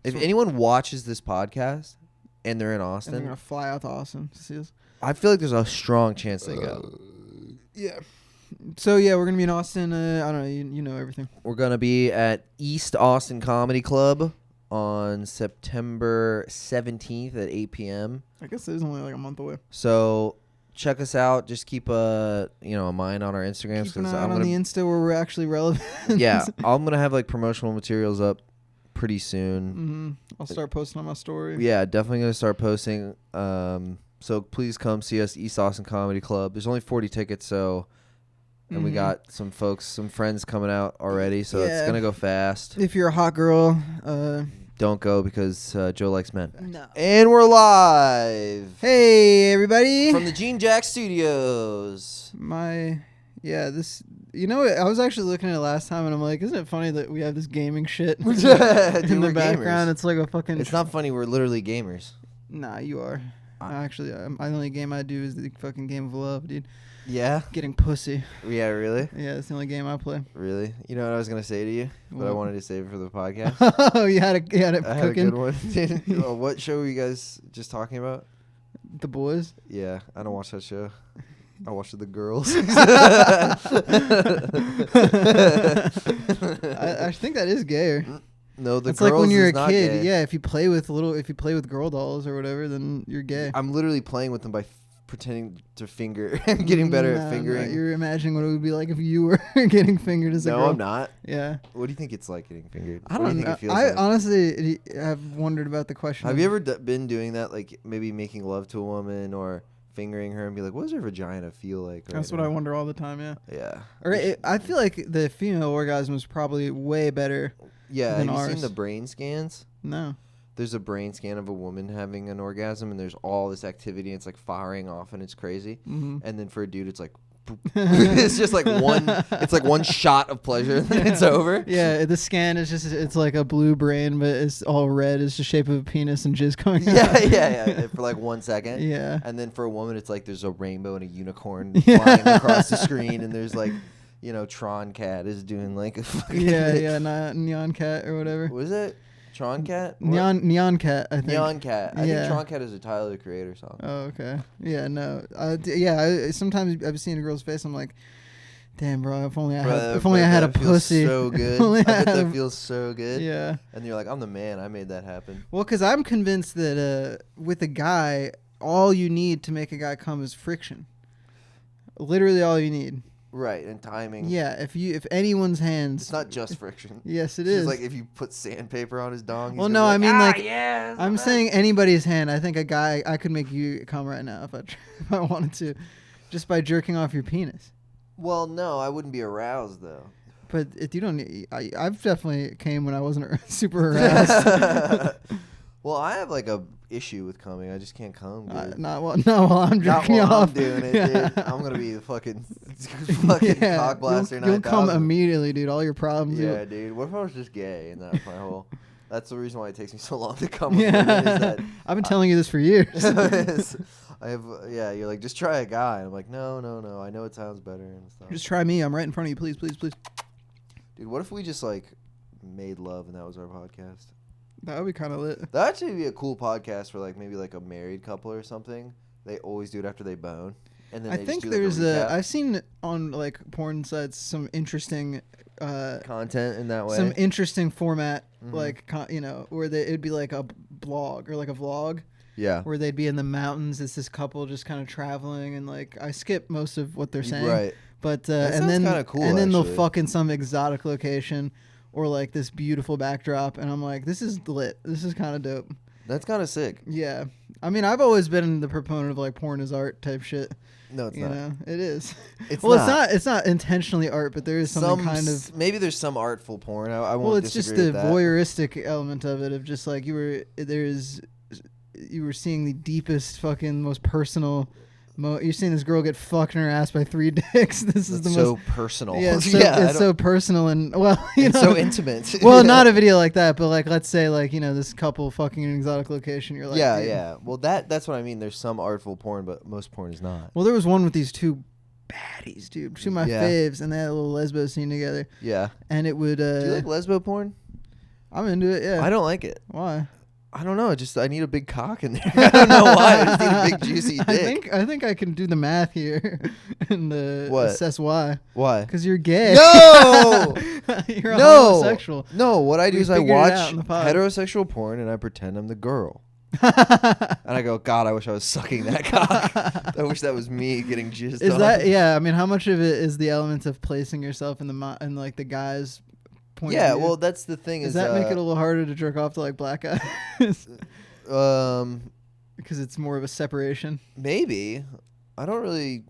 If anyone watches this podcast and they're in Austin, and they're gonna fly out to Austin to see us. I feel like there's a strong chance they go. Yeah. So yeah, we're gonna be in Austin. I don't know. You know everything. We're gonna be at East Austin Comedy Club on September 17th at 8 p.m. I guess it is only like a month away. So check us out. Just keep a mind on our Instagrams. Keep an eye out on the Insta where we're actually relevant. Yeah, I'm gonna have like promotional materials up pretty soon. Mm-hmm. I'll start posting on my story. Yeah, definitely gonna start posting. So please come see us, East Austin Comedy Club. There's only 40 tickets, so. And we got some friends coming out already, so it's going to go fast. If you're a hot girl, don't go because Joe likes men. No. And we're live. Hey, everybody. From the JeanJax Studios. I was actually looking at it last time, and I'm like, isn't it funny that we have this gaming shit in the background? Gamers. It's like a fucking... It's not funny. We're literally gamers. Nah, you are. Actually, the only game I do is the fucking game of love, dude. Yeah? Getting pussy. Yeah, really? Yeah, that's the only game I play. Really? You know what I was going to say to you? What? But I wanted to save it for the podcast. Oh, you had it cooking? I had a good one. What show were you guys just talking about? The Boys? Yeah, I don't watch that show. I watched The Girls. I think that is gayer. No, it's like when you're a kid. Gay. Yeah, if you play with girl dolls or whatever, then you're gay. I'm literally playing with them by pretending to finger. I'm getting better at fingering. No, you're imagining what it would be like if you were getting fingered as a girl. No, I'm not. Yeah. What do you think it's like getting fingered? I don't know. I honestly have wondered about the question. Have you ever been doing that, like maybe making love to a woman or fingering her and be like, what does her vagina feel like? That's what I wonder all the time, yeah. Yeah. Or I feel like the female orgasm is probably way better than ours. Have you seen the brain scans? No. There's a brain scan of a woman having an orgasm, and there's all this activity, and it's like firing off, and it's crazy. Mm-hmm. And then for a dude, it's like, it's just like one shot of pleasure, and then it's over. Yeah, the scan is it's like a blue brain, but it's all red. It's the shape of a penis and jizz coming out. Yeah, for like 1 second. Yeah. And then for a woman, it's like there's a rainbow and a unicorn flying across the screen, and there's like, Tron Cat is doing like a fucking... Neon Cat or whatever. Was it? Tron Cat? Neon Cat, I think. Neon Cat. I think Tron Cat is a Tyler, the Creator song. Oh, okay. Yeah, no. Sometimes I've seen a girl's face, I'm like, damn, bro, if only I had a pussy. So good. I bet that feels so good. Yeah. And you're like, I'm the man. I made that happen. Well, because I'm convinced that with a guy, all you need to make a guy come is friction. Literally all you need. Right, and timing. Yeah, if anyone's hands... It's not just friction. Yes, it is. is. Like if you put sandpaper on his dong, he's yes, I'm saying anybody's hand. I think a guy, I could make you come right now if I wanted to, just by jerking off your penis. Well, no, I wouldn't be aroused, though. But if you don't... I've definitely came when I wasn't super harassed. Well, I have like a issue with coming. I just can't come, dude. Not while I'm jerking you off. I'm doing it, dude. I'm gonna be the fucking cock blaster. You'll come immediately, dude. All your problems. Yeah, dude. What if I was just gay and that's my whole... That's the reason why it takes me so long to come. With women, is that I've been telling you this for years. You're like, just try a guy. And I'm like, no. I know it sounds better and stuff. Just try me. I'm right in front of you. Please. Dude, what if we just like made love and that was our podcast? That would be kind of lit. That'd actually be a cool podcast for like maybe like a married couple or something. They always do it after they bone. And then I think there's I've seen on like porn sites some interesting content in that way. Some interesting format, like where it'd be like a blog or like a vlog. Yeah. Where they'd be in the mountains. It's this couple just kind of traveling, and like I skip most of what they're saying. Right. But and then kind of cool. And then they'll fuck in some exotic location. Or like this beautiful backdrop, and I'm like, this is lit. This is kind of dope. Kind of sick. Yeah, I mean, I've always been the proponent of like porn is art type shit. No, it's not. It is. It's not intentionally art, but there is something kind of. Maybe there's some artful porn. I won't. Well, it's just the voyeuristic element of it, of just like you were seeing the deepest, fucking, most personal. You're seeing this girl get fucked in her ass by 3 dicks. This is the so most personal. Yeah, it's so personal and it's so intimate. Well, not a video like that, but like let's say like this couple fucking in an exotic location. You're like, yeah. Well, that's what I mean. There's some artful porn, but most porn is not. Well, there was one with these two baddies, dude. Two of my faves, and they had a little lesbo scene together. Yeah. And it would. Do you like lesbo porn? I'm into it. Yeah. I don't like it. Why? I don't know. I need a big cock in there. I don't know why. I just need a big juicy dick. I think I can do the math here and assess why. Why? Because you're gay. No. You're a homosexual. No. What I do is I watch heterosexual porn and I pretend I'm the girl. And I go, God, I wish I was sucking that cock. I wish that was me getting jizzed on. Is that? Yeah. I mean, how much of it is the elements of placing yourself in like the guy's point of view? Well, that's the thing. Does that make it a little harder to jerk off to like black guys? Because it's more of a separation. Maybe. I don't really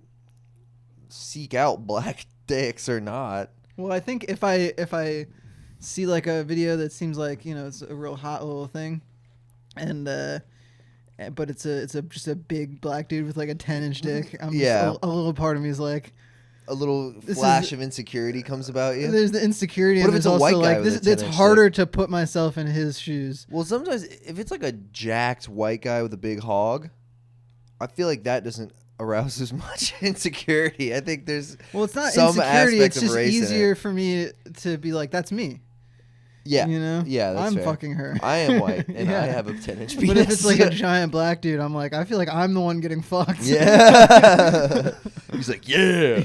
seek out black dicks or not. Well, I think if I see like a video that seems like, you know, it's a real hot little thing, and but it's just a big black dude with like a 10-inch dick. A little part of me is like, a little flash of insecurity comes about you. There's the insecurity, and there's also like this. It's harder to put myself in his shoes. Well, sometimes if it's like a jacked white guy with a big hog, I feel like that doesn't arouse as much insecurity. I think there's it's not some insecurity. It's just race easier for me to be like, that's me. Yeah. You know? Yeah, that's I'm fair. fucking her. I am white, and I have a 10-inch penis. But if it's like a giant black dude, I'm like, I feel like I'm the one getting fucked. Yeah. He's like, yeah.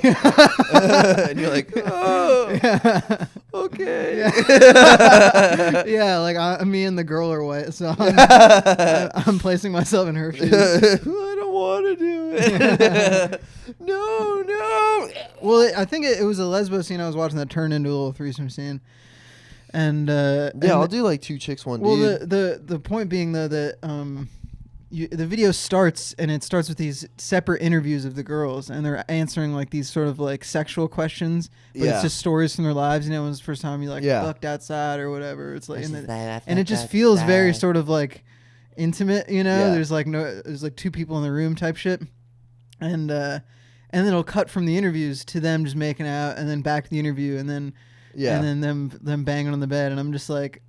And you're like, oh, yeah. Okay. Yeah, yeah, like me and the girl are white, so I'm placing myself in her shoes. I don't want to do it. No. Well, I think it was a lesbo scene I was watching that turned into a little threesome scene. And I'll do like 2 chicks, 1 dude. Well, the point being though that the video starts and it starts with these separate interviews of the girls, and they're answering like these sort of like sexual questions, but it's just stories from their lives. You know, when it's the first time you like fucked outside or whatever. It's like, and it just feels very sort of like intimate. You know, there's like 2 people in the room type shit, and then it'll cut from the interviews to them just making out, and then back to the interview, and then. Yeah. And then them banging on the bed, and I'm just like,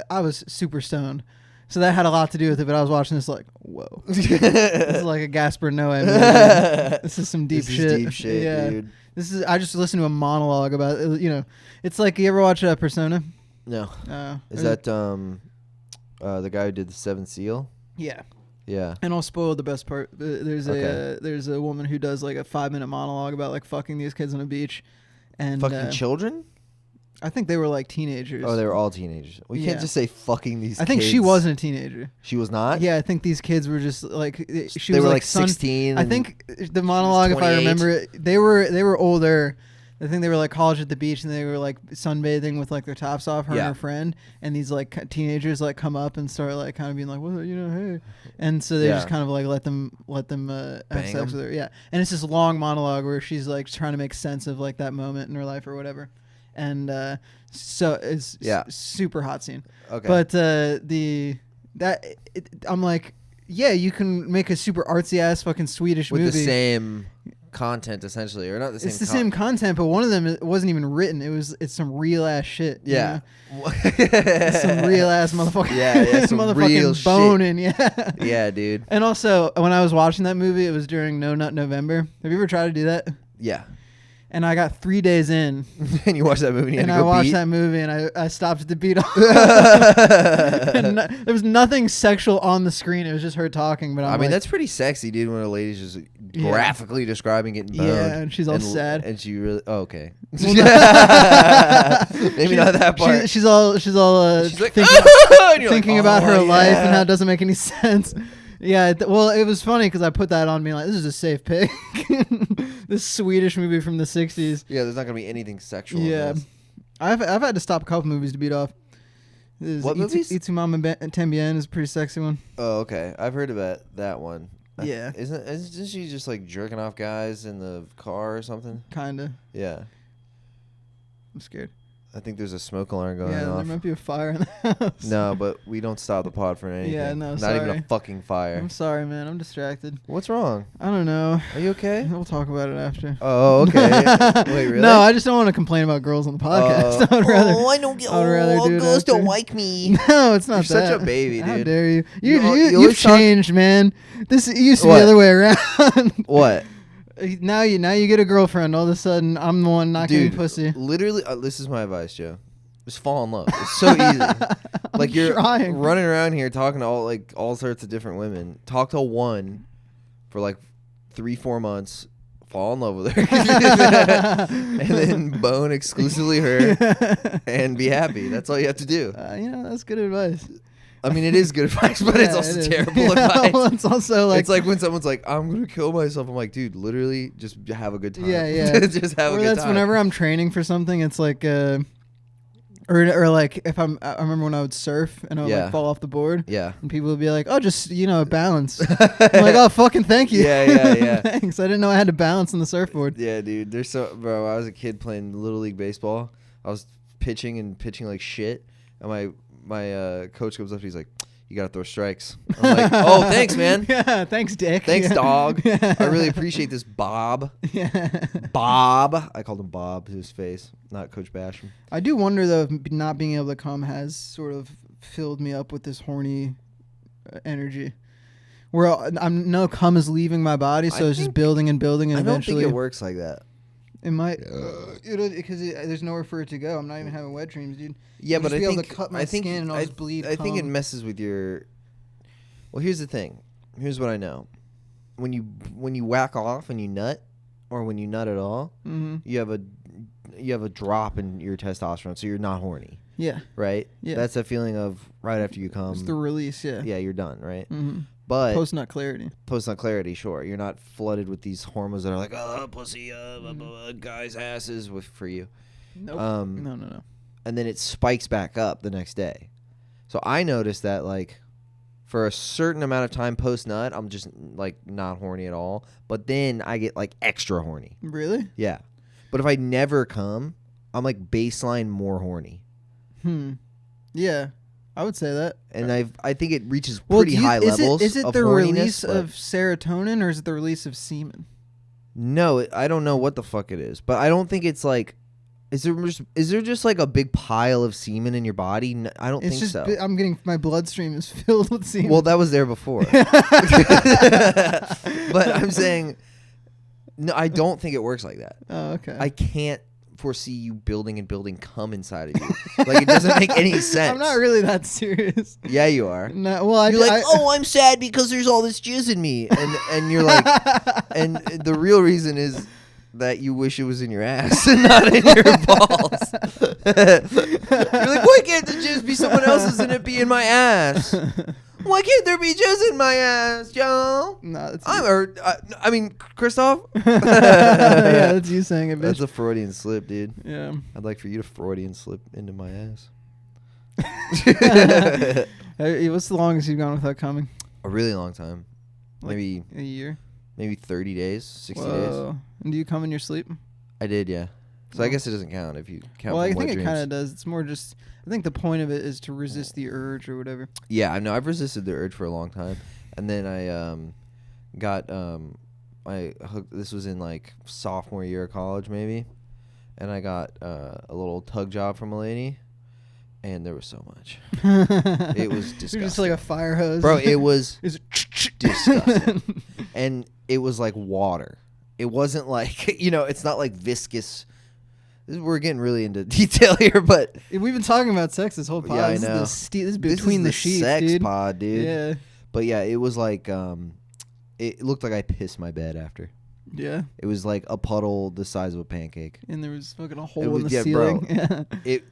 I was super stoned, so that had a lot to do with it. But I was watching this like, whoa, this is like a Gaspar Noé movie. This is some deep shit. Deep shit, dude. I just listened to a monologue about it. You know, it's like, you ever watch Persona? No. Is that the guy who did the 7th Seal? Yeah. Yeah. And I'll spoil the best part. There's a woman who does like a 5-minute monologue about like fucking these kids on a beach, and fucking children. I think they were like teenagers. Oh, they were all teenagers. We can't just say fucking these kids. I think she wasn't a teenager. She was not? Yeah, I think these kids were just like... They were like 16. I think the monologue, if I remember it, they were older. I think they were like college at the beach, and they were like sunbathing with like their tops off, her and her friend. And these like teenagers like come up and start like kind of being like, well, you know, hey. And so they just kind of like let them have sex with her. Yeah. And it's this long monologue where she's like trying to make sense of like that moment in her life or whatever. And so it's super hot scene. Okay. But I'm like, yeah, you can make a super artsy ass fucking Swedish movie with the same content essentially, or not the same. It's the same content, but one of them wasn't even written. It's some real ass shit. Yeah. Some real ass motherfucker. Yeah, some motherfucking real boning. Shit. Yeah. Yeah, dude. And also, when I was watching that movie, it was during No Nut November. Have you ever tried to do that? Yeah. And I got 3 days in. And you watched that movie and I watched that movie and I stopped at the beat off. And there was nothing sexual on the screen. It was just her talking. But I mean, that's pretty sexy, dude, when a lady's just graphically describing getting boned. Yeah, and she's all sad. And she really... Oh, okay. Maybe not that part. She's all like, thinking about her life and how it doesn't make any sense. Yeah, well, it was funny because I put that on being like, this is a safe pick. This Swedish movie from the 60s. Yeah, there's not going to be anything sexual. Yeah. In this. I've had to stop a couple movies to beat off. What movies? Itu Mama Tambien is a pretty sexy one. Oh, okay. I've heard about that one. Yeah. Isn't she just like jerking off guys in the car or something? Kinda. Yeah. I'm scared. I think there's a smoke alarm going off. Yeah, there might be a fire in the house. No, but we don't stop the pod for anything. Yeah, no, Not even a fucking fire. I'm sorry, man. I'm distracted. What's wrong? I don't know. Are you okay? We'll talk about it after. Oh, okay. Wait, really? No, I just don't want to complain about girls on the podcast. I don't get... girls don't like me. No, it's not You're that. such a baby, dude. How dare you? You've changed, man. This used to be the other way around. What? Now you get a girlfriend. All of a sudden, I'm the one not getting pussy. Literally, this is my advice, Joe. Just fall in love. It's so easy. Like you're trying. running around here talking to all sorts of different women. Talk to one for like 3-4 months. Fall in love with her. And then bone exclusively her and be happy. That's all you have to do. That's good advice. I mean, it is good advice, but it's also terrible advice. Well, it's also like... It's like when someone's like, I'm going to kill myself. I'm like, dude, literally just have a good time. Yeah. Just have a good time. Whenever I'm training for something, it's like... Or like if I remember when I would surf and I would like fall off the board. Yeah. And people would be like, oh, just, balance. I'm like, oh, fucking thank you. Yeah. Thanks. I didn't know I had to balance on the surfboard. Yeah, dude. Bro, I was a kid playing Little League Baseball. I was pitching like shit. And my coach comes up and he's like, you got to throw strikes. I'm like, oh, thanks, man. Yeah, thanks, Dick. Thanks, yeah. dog. Yeah. I really appreciate this, Bob. Yeah. Bob. I called him Bob to his face, not Coach Basham. I do wonder, though, if not being able to come has sort of filled me up with this horny energy. Where no cum is leaving my body, so it's just building and building, and I don't eventually... think it works like that. It might, because there's nowhere for it to go. I'm not even having wet dreams, dude. Yeah, but I think able to cut my skin and I'll just bleed. I think it messes with your. Well, here's the thing. Here's what I know. When you whack off and you nut, or when you nut at all, you have a drop in your testosterone, so you're not horny. Yeah. Right. Yeah. That's a feeling of right after you come. It's the release. Yeah. Yeah, you're done. Right. Mm-hmm. But post-nut clarity. Post-nut clarity, sure. You're not flooded with these hormones that are like, oh, pussy, guys' asses for you. Nope. No. And then it spikes back up the next day. So I noticed that, like, for a certain amount of time post-nut, I'm just, like, not horny at all. But then I get, like, extra horny. Really? Yeah. But if I never come, I'm, like, baseline more horny. Yeah. I would say that. And I think it reaches pretty high levels. Is it of the release horniness, of serotonin or is it the release of semen? No, I don't know what the fuck it is, but I don't think it's like. Is there just like a big pile of semen in your body? No, I don't think so. I'm getting my bloodstream is filled with semen. Well, that was there before. But I'm saying, no, I don't think it works like that. Oh, okay. I can't foresee you building cum inside of you. Like, it doesn't make any sense. I'm not really that serious. Yeah, you are. No, well, you're like, oh, I'm sad because there's all this jizz in me, and you're like, and the real reason is that you wish it was in your ass and not in your balls. You're like, why can't the jizz be someone else's and it be in my ass? Why can't there be jizz in my ass, Joe? No, I mean, Christoph. Yeah, that's you saying it, bitch. That's a Freudian slip, dude. Yeah. I'd like for you to Freudian slip into my ass. What's the longest you've gone without coming? A really long time. Like maybe a year. Maybe 30 days, 60 days. And do you come in your sleep? I did, yeah. So I guess it doesn't count if you count. Well, I think it kind of does. It's more just. I think the point of it is to resist the urge or whatever. Yeah, I know. I've resisted the urge for a long time, and then I got I hooked. This was in like sophomore year of college, maybe, and I got a little tug job from a lady, and there was so much. It was disgusting. You're just like a fire hose, bro. It was disgusting, and it was like water. It wasn't like it's not like viscous. We're getting really into detail here, but we've been talking about sex this whole pod. Yeah, I know. This is between the sheets, sex dude. pod, dude. Yeah. But yeah, it was like it looked like I pissed my bed after. Yeah. It was like a puddle the size of a pancake. And there was fucking a hole in the ceiling. Bro.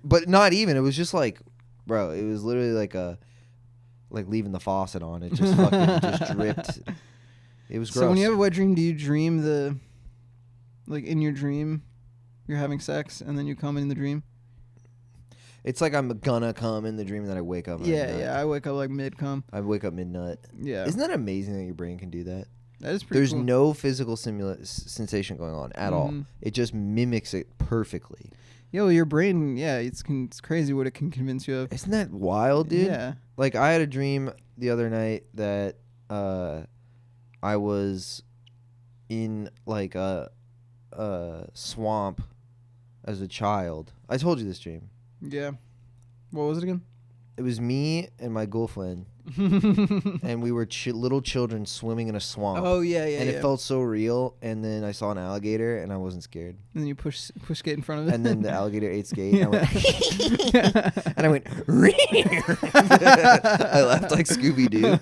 But not even. It was just like, bro. It was literally like leaving the faucet on. It just fucking just dripped. It was gross. So when you have a wet dream, do you dream like in your dream? You're having sex, and then you come in the dream? It's like I'm gonna come in the dream, and then I wake up. Yeah. I wake up like mid-cum. I wake up mid-nut. Yeah. Isn't that amazing that your brain can do that? That is pretty There's cool. no physical sensation going on at all. It just mimics it perfectly. Yo, your brain, it's crazy what it can convince you of. Isn't that wild, dude? Yeah. Like, I had a dream the other night that I was in, like, a swamp as a child. I told you this dream. Yeah. What was it again? It was me and my girlfriend and we were little children swimming in a swamp. Oh yeah. And it felt so real. And then I saw an alligator, and I wasn't scared. And then you push skate in front of it. And then the alligator ate skate, and I went, and I went. I laughed like Scooby-Doo,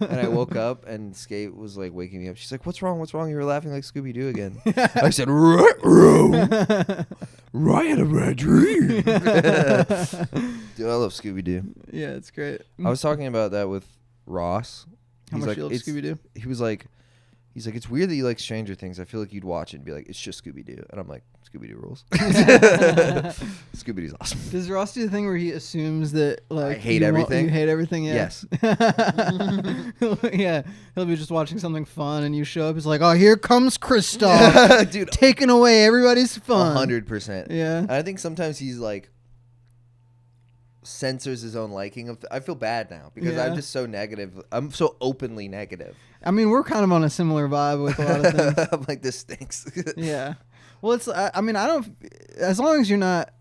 and I woke up, and Skate was like waking me up. She's like, "What's wrong? What's wrong? You were laughing like Scooby-Doo again." I said, I had a bad dream. Dude, I love Scooby-Doo. Yeah, it's great. I was talking about that with Ross. How much you love Scooby-Doo? He was like, it's weird that you like Stranger Things. I feel like you'd watch it and be like, it's just Scooby-Doo. And I'm like, Scooby-Doo rules. Scooby-Doo's awesome. Does Ross do the thing where he assumes that like I hate everything? You hate everything? Yeah. Yes. Yeah. He'll be just watching something fun and you show up. It's like, oh, here comes Kristoff. Dude. Taking away everybody's fun. 100%. Yeah. And I think sometimes he's like, censors his own liking of I feel bad now because I'm just so negative. I'm so openly negative. I mean, we're kind of on a similar vibe with a lot of things. I'm like, this stinks. Yeah. Well, it's I mean, I don't, as long as you're not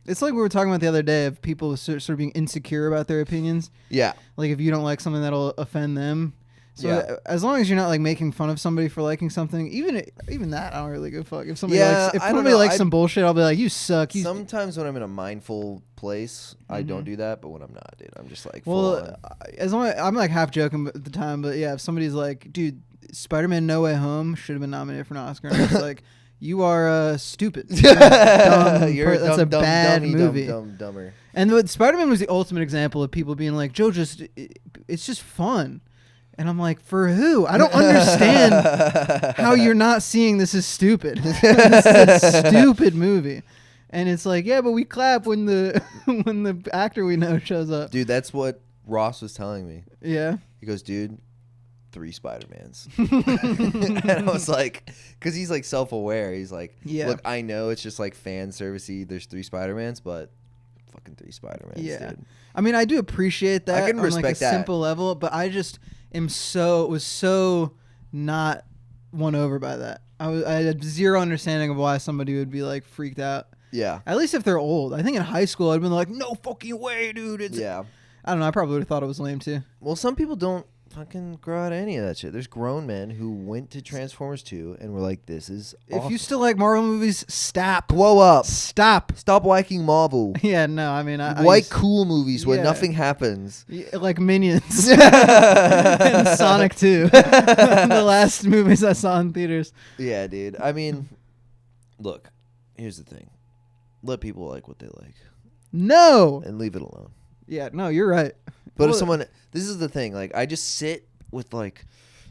it's like we were talking about the other day of people sort of being insecure about their opinions. Yeah. Like if you don't like something that'll offend them. So as long as you're not like making fun of somebody for liking something, even that, I don't really give a fuck. If somebody likes some bullshit, I'll be like, you suck. Sometimes when I'm in a mindful place, I don't do that. But when I'm not, dude, I'm just like, as long as I'm like half joking at the time, but yeah, if somebody's like, dude, Spider-Man No Way Home should have been nominated for an Oscar, and it's like, you are stupid. That's a bad movie. Dumber. And Spider-Man was the ultimate example of people being like, Joe, it's just fun. And I'm like, for who? I don't understand how you're not seeing this as stupid. This is a stupid movie. And it's like, yeah, but we clap when the when the actor we know shows up. Dude, that's what Ross was telling me. Yeah. He goes, dude, 3 Spider-Mans. And I was like, because he's like self-aware. He's like, look, I know it's just like fan servicey. There's 3 Spider-Mans, but fucking 3 Spider-Mans, dude. I mean, I do appreciate that. I can respect like a that. Simple level, but I just was so not won over by that. I had zero understanding of why somebody would be like freaked out. Yeah. At least if they're old. I think in high school I'd been like, no fucking way, dude. I don't know. I probably would have thought it was lame too. Well, some people don't fucking grow out of any of that shit. There's grown men who went to Transformers 2 and were like, this is awesome. If you still like Marvel movies, stop. Grow up. Stop liking Marvel. Yeah, no, I mean, cool movies where nothing happens. Like Minions. And Sonic 2. The last movies I saw in theaters. Yeah, dude. I mean, look, here's the thing. Let people like what they like. No. And leave it alone. Yeah, no, you're right. But if someone, this is the thing, like I just sit with like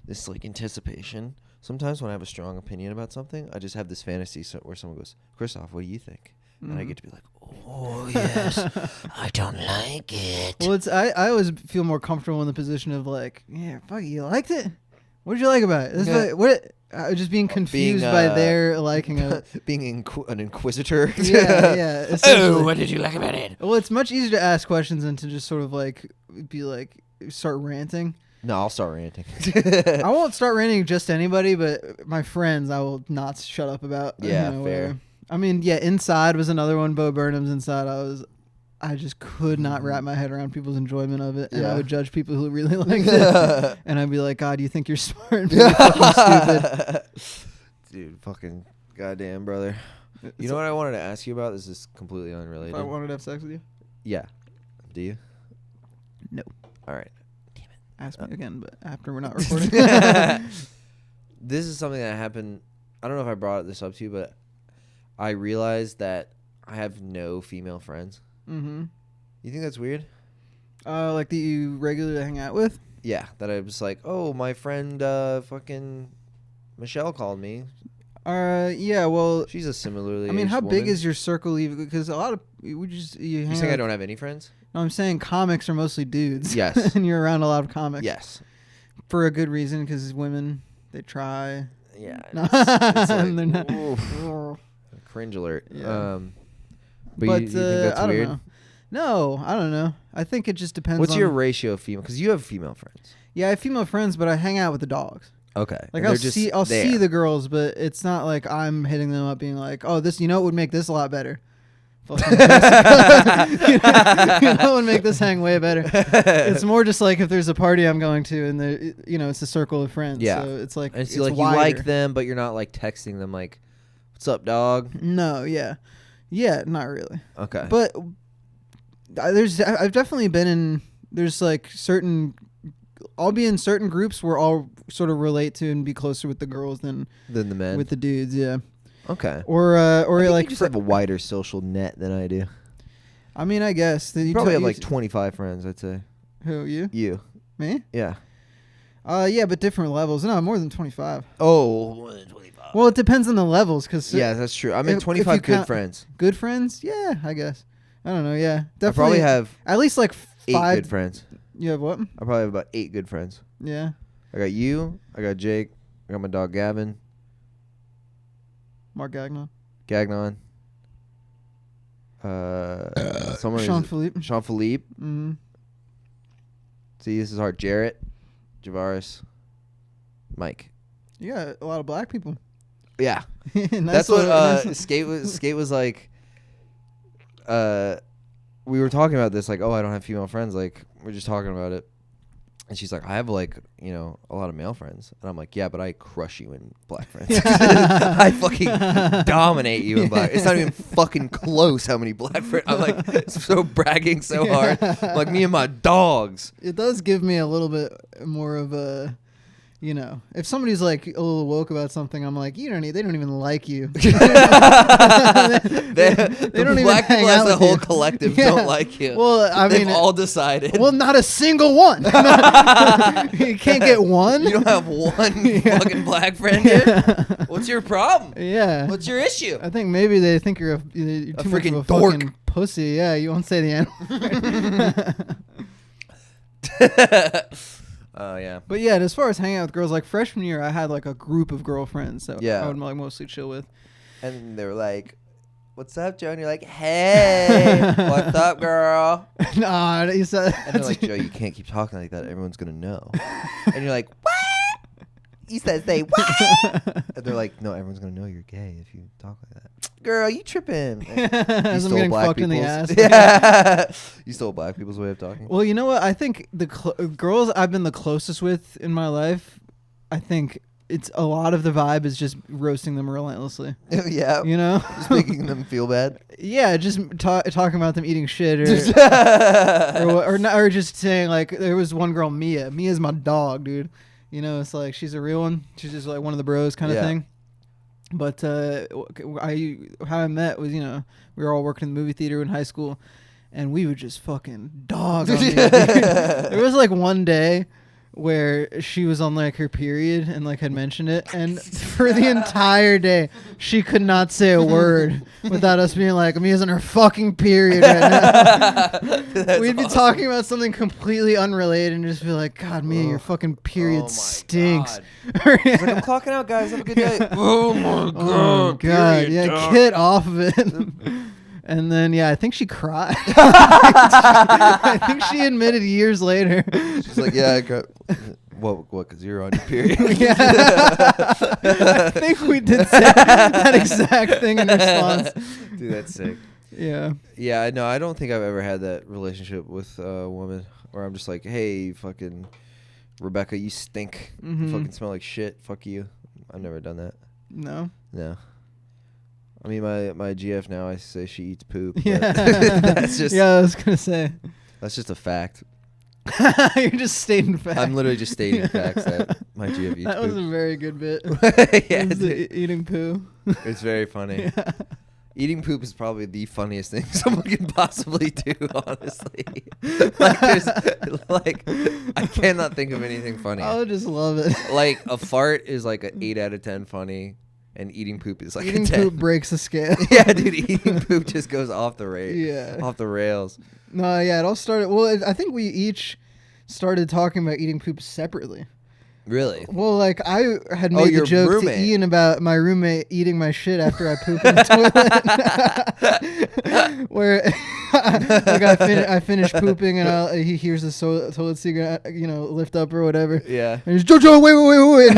this like anticipation. Sometimes when I have a strong opinion about something, I just have this fantasy where someone goes, Kristoff, what do you think? And I get to be like, oh yes, I don't like it. Well, I always feel more comfortable in the position of like, yeah, fuck, you liked it? What did you like about it? Just being confused by their liking of it. Being an inquisitor. Yeah. Oh, what did you like about it? Well, it's much easier to ask questions than to just sort of like be like start ranting. No, I'll start ranting. I won't start ranting just anybody, but my friends I will not shut up about. Yeah, fair. Whatever. I mean, yeah, Inside was another one. Bo Burnham's Inside. I just could not wrap my head around people's enjoyment of it, and I would judge people who really liked it. And I'd be like, God, you think you're smart and really fucking stupid. Dude, fucking goddamn, brother. You know what I wanted to ask you about? This is completely unrelated. If I wanted to have sex with you? Yeah. Do you? No. All right. Damn it. Ask me again, but after we're not recording. This is something that happened. I don't know if I brought this up to you, but I realized that I have no female friends. Mm-hmm. You think that's weird? Like that you regularly hang out with? Yeah, that I was like, oh, my friend fucking Michelle called me. Yeah, well, she's a similarly. I mean, how aged big woman. is your circle? Even because a lot of you saying I don't have any friends? No, I'm saying comics are mostly dudes. Yes, and you're around a lot of comics. Yes, for a good reason, because women they try. Yeah, it's like, they're not. Cringe alert. Yeah. But you think that's I don't weird? know. No, I don't know. I think it just depends. What's your ratio of female? Because you have female friends. Yeah, I have female friends, but I hang out with the dogs. Okay. Like I'll see the girls, but it's not like I'm hitting them up being like, oh, this, you know, it would make this a lot better. fucking Jessica. That would make this hang way better. It's more just like if there's a party I'm going to and it's a circle of friends. Yeah. So it's like, and it's like wider. you like them, but you're not like texting them like, "What's up, dog?" No, yeah. Yeah, not really. Okay. But I've definitely been in, there's like I'll be in certain groups where I'll sort of relate to and be closer with the girls than the men. with the dudes, yeah. Okay. Or I think like you just have a wider social net than I do. I mean, I guess You probably have like 25 friends, I'd say. Who, you? You. Me? Yeah. Yeah, but different levels. No, more than 25. Oh, more than 25. Well, it depends on the levels, because yeah, that's true. I mean, 25 good friends. Good friends? Yeah, I guess. I don't know. Yeah, definitely. I probably have at least like 8 5 good friends. You have what? I probably have about 8 good friends. Yeah. I got you. I got Jake. I got my dog Gavin. Mark Gagnon. Someone Sean Philippe. Sean Philippe. Mm-hmm. See, this is hard. Jarrett, Javaris, Mike. You got a lot of black people. Yeah. Nice. That's what Skate was like. We were talking about this, like, oh, I don't have female friends. Like, we're just talking about it. And she's like, I have, like, a lot of male friends. And I'm like, yeah, but I crush you in black friends. I fucking dominate you in black. It's not even fucking close how many black friends. I'm like, so bragging so hard. I'm like, me and my dogs. It does give me a little bit more of a, if somebody's like a little woke about something, I'm like, they don't even like you. they don't even black hang people out as a with whole you. collective Yeah. don't like you. Well, I They've mean, all decided. Well, not a single one. You can't get one. You don't have one fucking black friend, dude. Yeah. What's your problem? Yeah. What's your issue? I think maybe they think you're too much of freaking a dork. fucking pussy. Yeah, you won't say the N. Oh, yeah. But yeah, as far as hanging out with girls, like freshman year, I had like a group of girlfriends that I would like mostly chill with. And they were like, "What's up, Joe?" And you're like, "Hey, what's up, girl?" Nah, you said. And they're like, "Joe, you can't keep talking like that. Everyone's gonna know." And you're like, "What?" He says, "Say what?" And they're like, "No, everyone's gonna know you're gay if you talk like that." Girl, you tripping? As I'm getting fucked in the ass. Yeah. You stole black people's way of talking. Well, you know what? I think the girls I've been the closest with in my life, I think it's a lot of the vibe is just roasting them relentlessly. Yeah. Just making them feel bad. Yeah, just talking about them eating shit or just saying like there was one girl, Mia. Mia's my dog, dude. It's like she's a real one. She's just like one of the bros kind of thing. But how I met was, we were all working in the movie theater in high school, and we would just fucking dog on Mia. There was like one day where she was on like her period and like had mentioned it, and for the entire day she could not say a word without us being like, Mia's on her fucking period right now. We'd be talking about something completely unrelated and just be like, God, Mia, your fucking period stinks. Like, I'm clocking out, guys. Have a good day. Oh my god. Period, yeah, get off of it. And then, I think she cried. I think she admitted years later. She's like, yeah, I got... What? Because you're on your period? Yeah. I think we did say that exact thing in response. Dude, that's sick. Yeah. Yeah, no, I don't think I've ever had that relationship with a woman where I'm just like, hey, fucking Rebecca, you stink. Mm-hmm. You fucking smell like shit. Fuck you. I've never done that. No? No. I mean, my GF now, I say she eats poop. Yeah. That's just... Yeah, I was going to say. That's just a fact. You're just stating facts. I'm literally just stating facts that my GF eats that poop. was a very good bit. Yeah, eating poo. It's very funny. Yeah. Eating poop is probably the funniest thing someone can possibly do, honestly. I cannot think of anything funny. I would just love it. Like, a fart is like an 8 out of 10 funny, and eating poop is like eating a 10. poop breaks the scale. Yeah, dude, eating poop just goes off the off the rails. No, yeah, it all started. Well, I think we each started talking about eating poop separately. Really? Well, like I had made the joke roommate. to Ian about my roommate eating my shit after I poop in the toilet. Where Like I finish pooping and he hears the toilet seat, lift up or whatever. Yeah. And he's Jojo, wait, and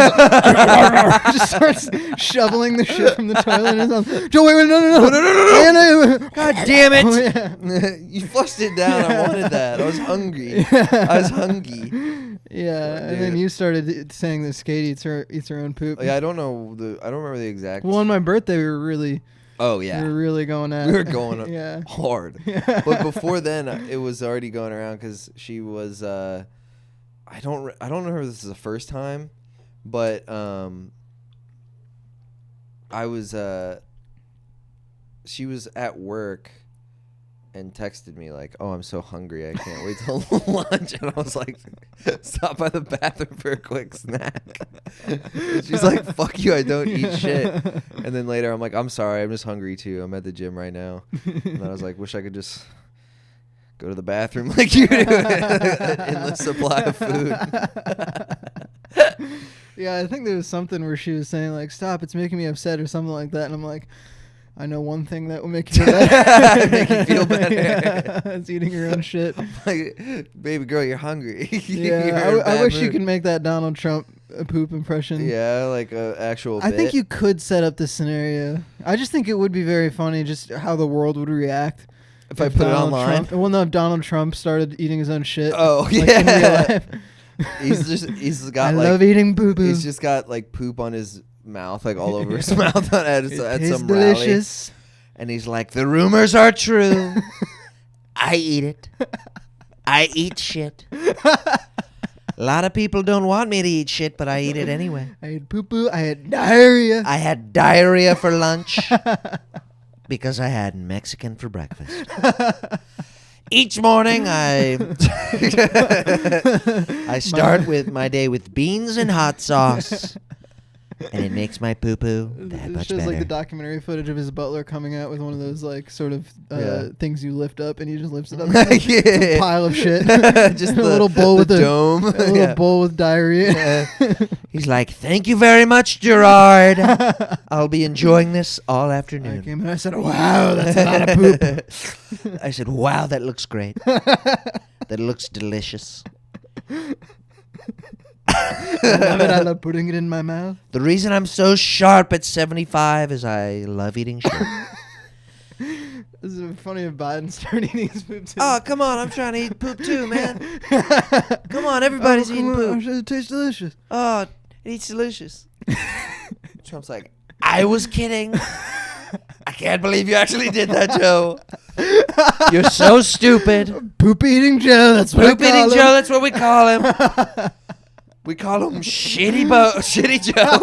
just starts shoveling the shit from the toilet. And it's Joe, wait, no. God damn it! Oh, yeah. You flushed it down. I wanted that. I was hungry. I was hungry. Yeah, and then you started saying that Skate eats her own poop. Yeah, I don't remember the exact. Well, on my birthday, we were really. Oh yeah. We were really going at it. We were going yeah. hard. Yeah. But before then, it was already going around because she was. I don't know if this is the first time, but I was. She was at work. And texted me like, "Oh, I'm so hungry, I can't wait till lunch." And I was like, "Stop by the bathroom for a quick snack." And she's like, "Fuck you, I don't eat shit." And then later, I'm like, "I'm sorry, I'm just hungry too. I'm at the gym right now." And I was like, "Wish I could just go to the bathroom like you do, an endless supply of food." Yeah, I think there was something where she was saying like, "Stop, it's making me upset" or something like that, and I'm like. I know one thing that will make you better. Make you feel better. Yeah, it's eating your own shit. Like, baby girl, you're hungry. Yeah, I wish you could make that Donald Trump poop impression. Yeah, like an actual I bit. think you could set up this scenario. I just think it would be very funny just how the world would react. If I put it online? Well, no, if Donald Trump started eating his own shit. Oh, like, yeah. in real life. He's got I like. love eating boo-boo. He's just got like poop on his mouth, like all over his mouth at some delicious. rally. And he's like, "The rumors are true. I eat it. I eat shit. A lot of people don't want me to eat shit, but I eat it anyway. I had poo-poo. I had diarrhea. I had diarrhea for lunch because I had Mexican for breakfast. Each morning, I start with my day with beans and hot sauce." And it makes my poo-poo that much better. It shows like the better. documentary footage of his butler coming out with one of those like sort of things you lift up, and he just lifts it up. It's a pile of shit. Just a little bowl with dome. A little bowl with diarrhea. He's like, "Thank you very much, Gerard. I'll be enjoying this all afternoon." I came in and I said, "Wow, that's a lot of poop." I said, "Wow, that looks great. That looks delicious." I love it. I love putting it in my mouth. The reason I'm so sharp at 75 is I love eating shit. This is funny if Biden started eating his poop too. Oh, come on. I'm trying to eat poop too, man. Come on. Everybody's eating poop. It tastes delicious. Oh, it eats delicious. Trump's like, "I was kidding. I can't believe you actually did that, Joe. You're so stupid." Poop eating Joe. That's what Poop eating Joe. That's what we call him. We call him Shitty Joe.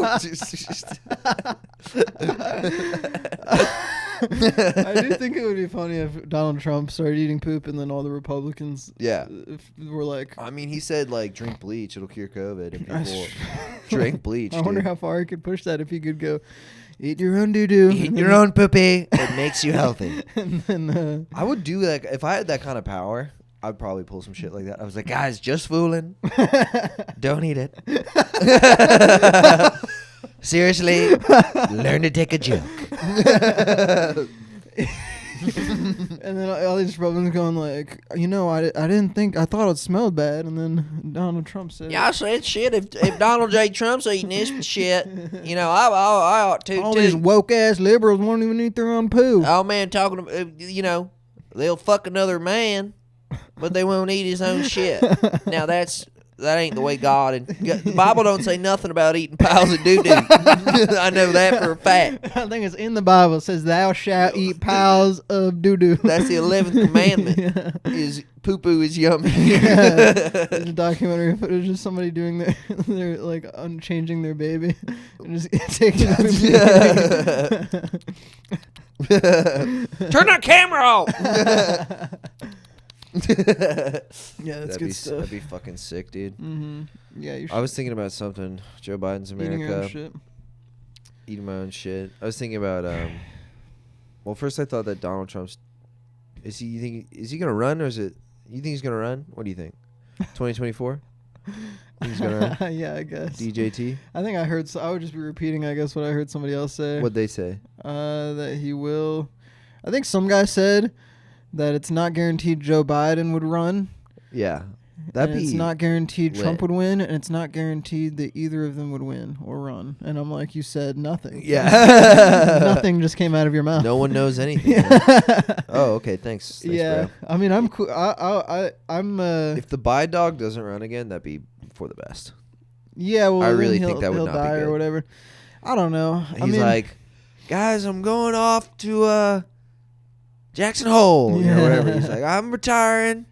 I do think it would be funny if Donald Trump started eating poop and then all the Republicans were like... I mean, he said, like, drink bleach. It'll cure COVID. And people drink bleach, I wonder how far he could push that if he could go, eat your own doo-doo. Eat your own poopy. It makes you healthy. And then... I would do, like, if I had that kind of power... I'd probably pull some shit like that. I was like, "Guys, just fooling. Don't eat it. Seriously, learn to take a joke." And then all these Republicans going like, I didn't think, I thought it smelled bad. And then Donald Trump said, "Yeah, I said shit. If Donald J. Trump's eating this shit, I ought to all too." these woke ass liberals won't even eat their own poo. Oh man, talking about, they'll fuck another man, but they won't eat his own shit. Now that ain't the way God, and the Bible don't say nothing about eating piles of doo-doo. I know that for a fact. I think it's in the Bible. It says, "Thou shalt eat piles of doo-doo." That's the 11th commandment. Yeah. Is poo-poo is yummy. Yeah. There's a documentary footage of somebody doing their like unchanging their baby and just taking the Turn that camera off. Yeah, that's good stuff. That'd be fucking sick, dude. Mm-hmm. Yeah, you should. I was thinking about something. Joe Biden's America. Eating your own shit. Eating my own shit. I was thinking about well, first I thought that Donald Trump's is he gonna run, or is it you think he's gonna run? What do you think? 2024? He's gonna run? Yeah, I guess. DJT? I think I heard I would just be repeating, I guess, what I heard somebody else say. What'd they say? That he will. I think some guy said that it's not guaranteed Joe Biden would run. Yeah. It's not guaranteed lit. Trump would win, and it's not guaranteed that either of them would win or run. And I'm like, you said nothing. Yeah. Nothing just came out of your mouth. No one knows anything. Oh, okay. Thanks. Yeah. Bro. I mean, I'm cool. I'm. If the Biden dog doesn't run again, that'd be for the best. Yeah. Well, I really think that would he'll not be die good. or whatever. I don't know. He's like, guys, I'm going off to Jackson Hole, or whatever. He's like, I'm retiring.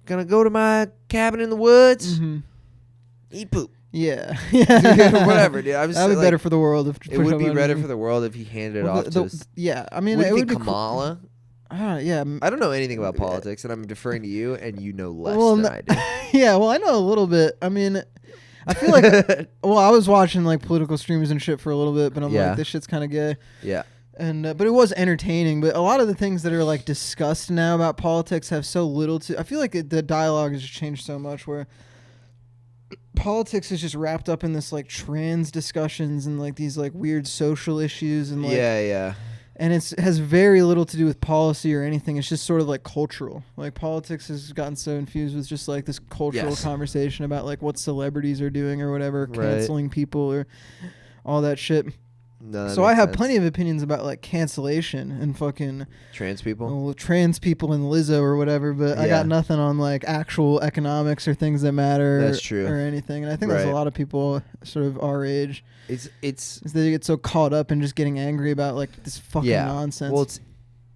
Gonna go to my cabin in the woods, eat poop. Yeah. Whatever, dude. I'm just That'd be better for the world if it would be better for the world if he handed it off to us. Yeah, I mean, would it would be Kamala. Yeah. I don't know anything about politics, and I'm deferring to you, and you know less than I do. Yeah, well, I know a little bit. I mean, I feel like, well, I was watching like political streams and shit for a little bit, but I'm like, this shit's kind of gay. Yeah. And but it was entertaining. But a lot of the things that are like discussed now about politics have so little to. I feel like the dialogue has just changed so much where politics is just wrapped up in this like trans discussions and like these like weird social issues and like and it has very little to do with policy or anything. It's just sort of like cultural. Like politics has gotten so infused with just like this cultural conversation about like what celebrities are doing or whatever, canceling people or all that shit. No, so I have plenty of opinions about like cancellation and fucking trans people and Lizzo or whatever, but I got nothing on like actual economics or things that matter. That's true. Or anything. And I think there's a lot of people sort of our age. It's they get so caught up in just getting angry about like this fucking nonsense. Well, it's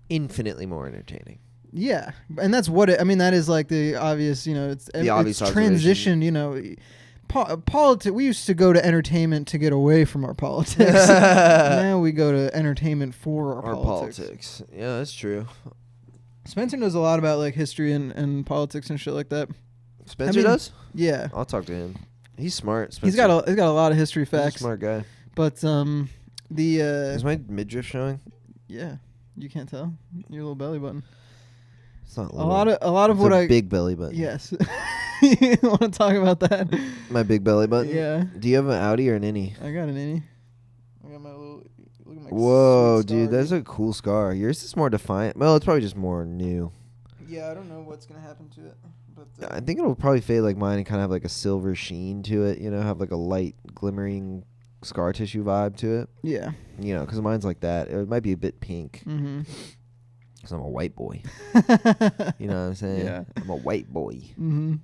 infinitely more entertaining. Yeah, and that's what it. I mean, that is like the obvious. You know, it's the obvious transition. You know. Politics. We used to go to entertainment to get away from our politics. Now we go to entertainment for our politics. Yeah, that's true. Spencer knows a lot about like history and politics and shit like that. Spencer does? Yeah. I'll talk to him. He's smart. Spencer. He's got a lot of history facts. He's a smart guy. But is my midriff showing? Yeah, you can't tell your little belly button. It's not little. A lot of what big belly button. Yes. You want to talk about that? My big belly button? Yeah. Do you have an outie or an innie? I got an innie. I got my little... Look at my whoa, dude. That's a cool scar. Yours is more defiant. Well, it's probably just more new. Yeah, I don't know what's going to happen to it. But I think it'll probably fade like mine and kind of have like a silver sheen to it. You know, have like a light, glimmering scar tissue vibe to it. Yeah. You know, because mine's like that. It might be a bit pink. Mm-hmm. Because I'm a white boy. You know what I'm saying? Yeah. I'm a white boy. Mm-hmm.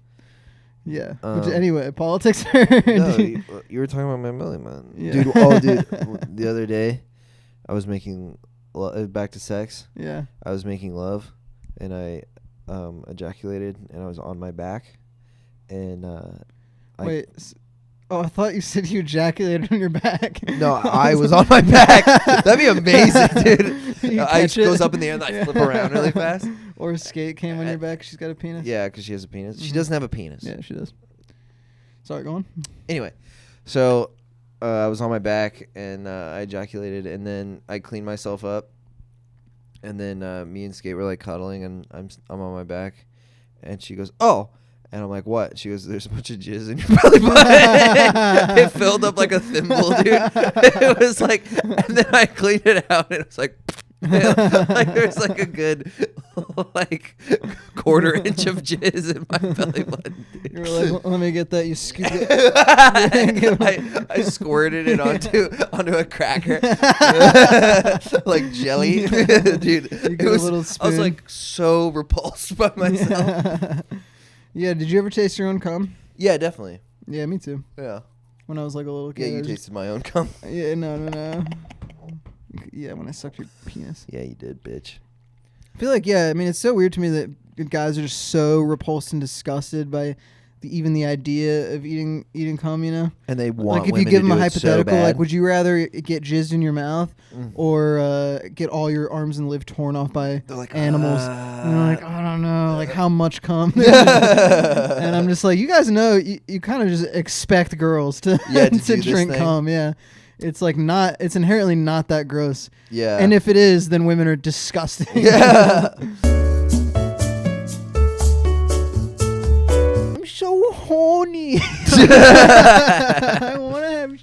Yeah. Anyway, politics. No, you were talking about my belly button. Yeah. Dude, the other day, I was making back to sex. Yeah. I was making love, and I ejaculated, and I was on my back, and wait. I thought you said you ejaculated on your back. No, I was on my back. That'd be amazing, dude. Ice goes up in the air and I flip around really fast. Or a skate came on your back. She's got a penis. Yeah, because she has a penis. Mm-hmm. She doesn't have a penis. Yeah, she does. Sorry, go on. Anyway, so I was on my back and I ejaculated, and then I cleaned myself up, and then me and Skate were like cuddling, and I'm on my back, and she goes, "Oh." And I'm like, what? She goes, there's a bunch of jizz in your belly button. It filled up like a thimble, dude. It was like, and then I cleaned it out, and it was like, like there's like a good, like, quarter-inch of jizz in my belly button. Dude. You were like, let me get that. You scoop it. I squirted it onto a cracker, like jelly, dude. It was. I was like so repulsed by myself. Yeah, did you ever taste your own cum? Yeah, definitely. Yeah, me too. Yeah. When I was like a little kid. Yeah, you tasted my own cum. Yeah, no. Yeah, when I sucked your penis. Yeah, you did, bitch. I feel like, I mean, it's so weird to me that guys are just so repulsed and disgusted by even the idea of eating cum, you know? And they want like if you give them a hypothetical, like would you rather get jizzed in your mouth or get all your arms and liver torn off by animals? And they're like, I don't know, like how much cum? And I'm just like, you guys know, you kind of just expect girls to to drink cum, yeah. It's like it's inherently not that gross. Yeah. And if it is, then women are disgusting. Yeah. So horny. I want to have.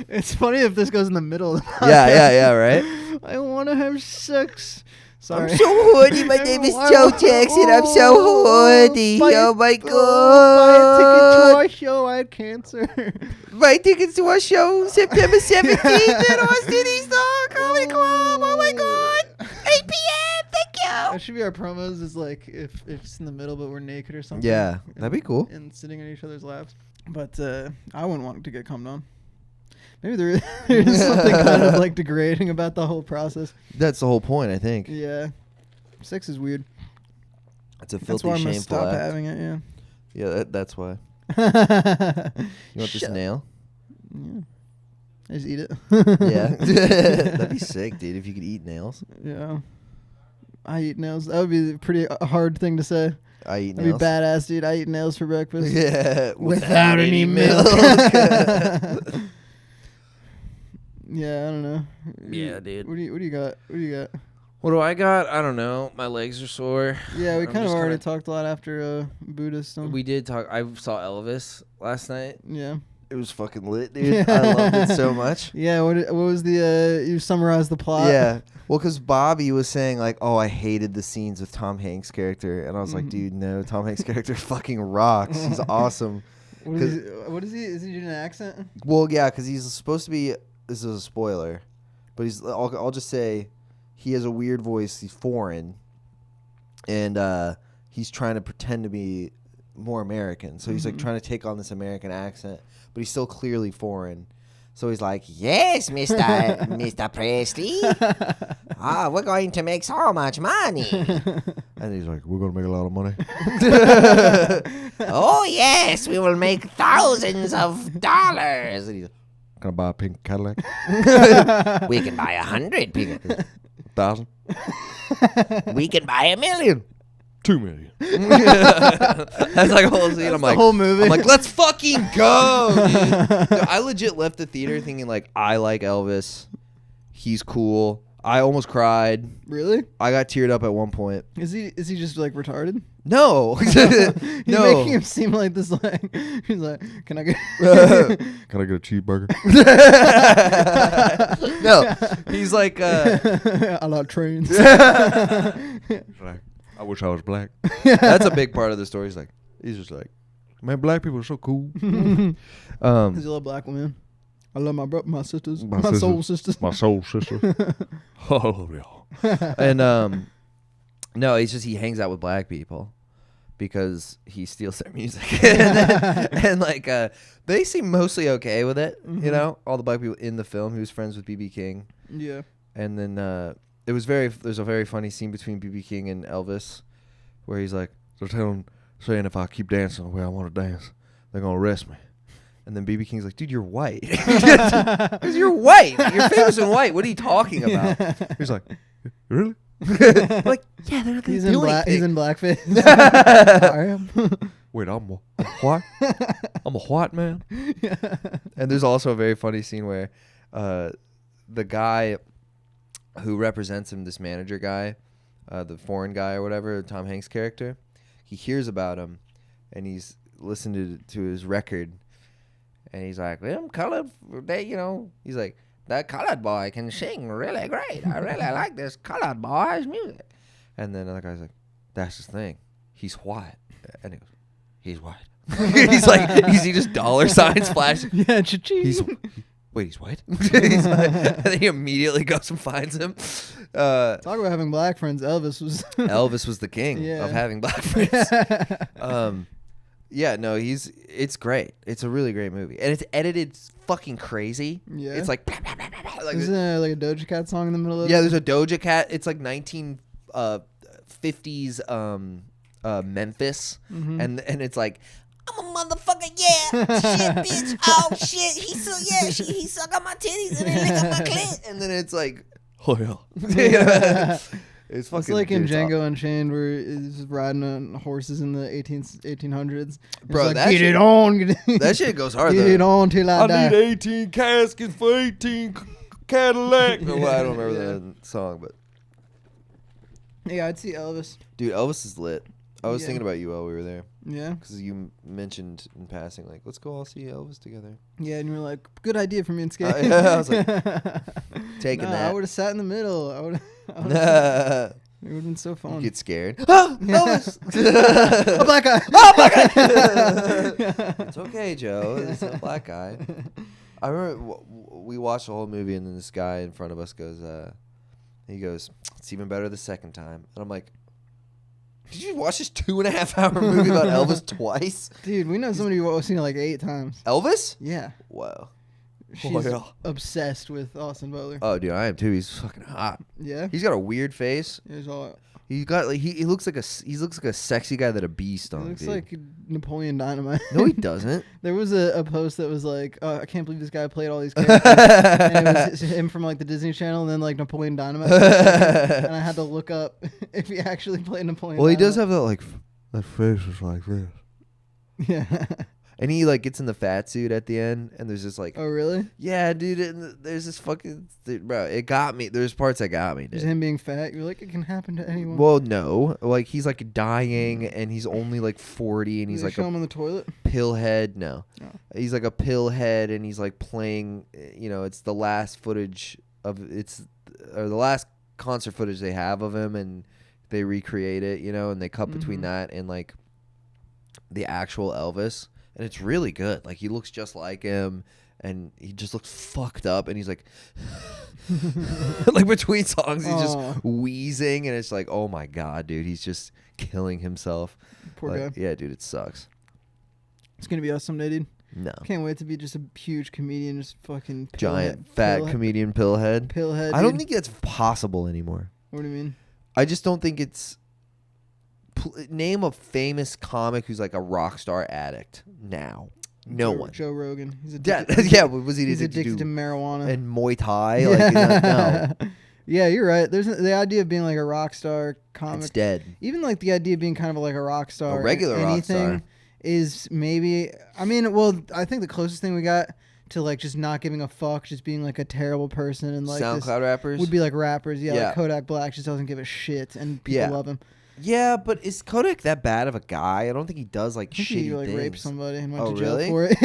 It's funny if this goes in the middle. Yeah, right. I want to have sex. Sorry. I'm so horny. My name is JeanJax, and I'm so horny. Oh my god. Buy a ticket to our show. I had cancer. Buy tickets to our show September 17th at Austin East Comedy Club. Oh my god. 8 p.m. Thank you. That should be our promos. Is like if it's in the middle, but we're naked or something. Yeah, that'd be cool. And sitting in each other's laps. But I wouldn't want to get cummed on. Maybe there's something kind of like degrading about the whole process. That's the whole point, I think. Yeah. Sex is weird. It's a That's filthy, why I'm gonna shameful stop act. having it, yeah. Yeah, that's why. You want this nail? Yeah. I just eat it. Yeah. That'd be sick, dude, if you could eat nails. Yeah. I eat nails. That would be a pretty hard thing to say. I eat That'd nails. be badass, dude. I eat nails for breakfast. Yeah. Without any milk. Yeah, I don't know. Yeah, dude. What do you got? What do I got? I don't know. My legs are sore. Yeah, we I'm kind of just already talked a lot after Buddhist. We did talk. I saw Elvis last night. Yeah. It was fucking lit, dude. I loved it so much. Yeah, what was the you summarized the plot? Yeah. Well, because Bobby was saying, like, oh, I hated the scenes with Tom Hanks' character. And I was like, dude, no, Tom Hanks' character fucking rocks. He's awesome. What is he? Is he doing an accent? Well, yeah, because he's supposed to be, this is a spoiler, but I'll just say he has a weird voice. He's foreign. And he's trying to pretend to be more American. So he's like trying to take on this American accent, but he's still clearly foreign. So he's like, yes, Mr. Presley. We're going to make so much money. And he's like, we're going to make a lot of money. Oh, yes, we will make thousands of dollars. And he's like, can I buy a pink Cadillac? We can buy 100 pink 1,000. We can buy 1,000,000. 2 million. That's like a whole scene. I'm like, whole movie. I'm like, let's fucking go, dude. No, I legit left the theater thinking like, I like Elvis. He's cool. I almost cried. Really? I got teared up at one point. Is he just like retarded? No. You're No. making him seem like this. Like he's like, can I get? Can I get a cheeseburger? No. He's like, I like trains. I wish I was black. That's a big part of the story. He's just like, man, black people are so cool. Cause you love black women. I love my sisters, my soul sisters, my soul sisters. Oh yeah. And no, it's just he hangs out with black people because he steals their music, and like they seem mostly okay with it. You know, all the black people in the film. He was friends with B.B. King. Yeah. And then there's a very funny scene between B.B. King and Elvis where he's like, saying if I keep dancing the way I want to dance, they're going to arrest me. And then B.B. King's like, dude, you're white. Because you're white. You're famous and white. What are you talking about? He's like, really? Like, yeah, they're not going to do anything. He's in blackface. I am. Wait, I'm a white? I'm a white man? Yeah. And there's also a very funny scene where the guy who represents him, this manager guy, the foreign guy or whatever, Tom Hanks' character, he hears about him, and he's listened to his record, and he's like, well, colored, he's like, that colored boy can sing really great. I really like this colored boy's music. And then another guy's like, that's his thing. He's white. And he goes, he's white. He's like, you see just dollar signs flashing. Yeah, cha-ching. Wait, he's white? He's like, and then he immediately goes and finds him. Talk about having black friends. Elvis was the king of having black friends. Yeah, no, it's great. It's a really great movie. And it's edited fucking crazy. Yeah. It's like, blah, blah, blah, blah, blah. Isn't there like a Doja Cat song in the middle of it? Yeah, there's a Doja Cat. It's like 1950s Memphis. Mm-hmm. And it's like, I'm a motherfucker, yeah, shit, bitch, oh shit, he suck on my titties and then lick on my clit, and then it's like, oh yeah, it's fucking. It's like in Django Unchained where he's riding on horses in the 1800s. Bro, like, that get shit, it on, that shit goes hard. Get it on till I die. I need 18 caskets for 18 Cadillac. No, I don't remember that song, but yeah, I'd see Elvis. Dude, Elvis is lit. I was thinking about you while we were there. Yeah? Because you mentioned in passing, like, let's go all see Elvis together. Yeah, and you were like, good idea for me and Skate. Yeah, I was like, taking that. I would have sat in the middle. It would have been so fun. You get scared. Elvis! A black guy! Oh, black guy! It's okay, Joe. It's a black guy. I remember we watched the whole movie, and then this guy in front of us goes, he goes, it's even better the second time. And I'm like, did you watch this 2.5-hour movie about Elvis twice? Dude, we know somebody who's seen it like 8 times. Elvis? Yeah. Wow. She's obsessed with Austin Butler. Oh, dude, I am too. He's fucking hot. Yeah? He's got a weird face. He's all... He got like he looks like a sexy guy that a bee stung. He looks dude. like Napoleon Dynamite. No, he doesn't. There was a post that was like, I can't believe this guy played all these characters. And it was him from like the Disney Channel, and then like Napoleon Dynamite. And I had to look up if he actually played Napoleon. Well, Dynamite. he does have that like that face is like this. Yeah. And he like gets in the fat suit at the end, and there's this like, oh really? Yeah, dude. And there's this fucking bro. It got me. There's parts that got me. Dude. Just him being fat. You're like, it can happen to anyone. Well, no. Like he's like dying, and he's only like 40, and he's like show him on the toilet. Pillhead. No, He's like a pillhead, and he's like playing. You know, it's the last footage of or the last concert footage they have of him, and they recreate it. You know, and they cut between that and like the actual Elvis. And it's really good. Like, he looks just like him, and he just looks fucked up, and he's like, like, between songs, he's just wheezing, and it's like, oh, my God, dude, he's just killing himself. Poor guy. Yeah, dude, it sucks. It's going to be us someday, dude. No. Can't wait to be just a huge comedian, just fucking giant, fat comedian pillhead. Pillhead, I don't think that's possible anymore. What do you mean? I just don't think it's... Name a famous comic who's like a rock star addict now. No one. Joe Rogan. He's addicted. Was he addicted to marijuana and Muay Thai? Like, no. Yeah, you're right. There's the idea of being like a rock star comic. It's dead. Even like the idea of being kind of like a rock star, a regular rock star, is maybe. I mean, well, I think the closest thing we got to like just not giving a fuck, just being like a terrible person, and like SoundCloud rappers would be like rappers. Yeah, like Kodak Black just doesn't give a shit, and people love him. Yeah, but is Kodak that bad of a guy? I don't think he does like shitty he like things. raped somebody and went to jail really? for it.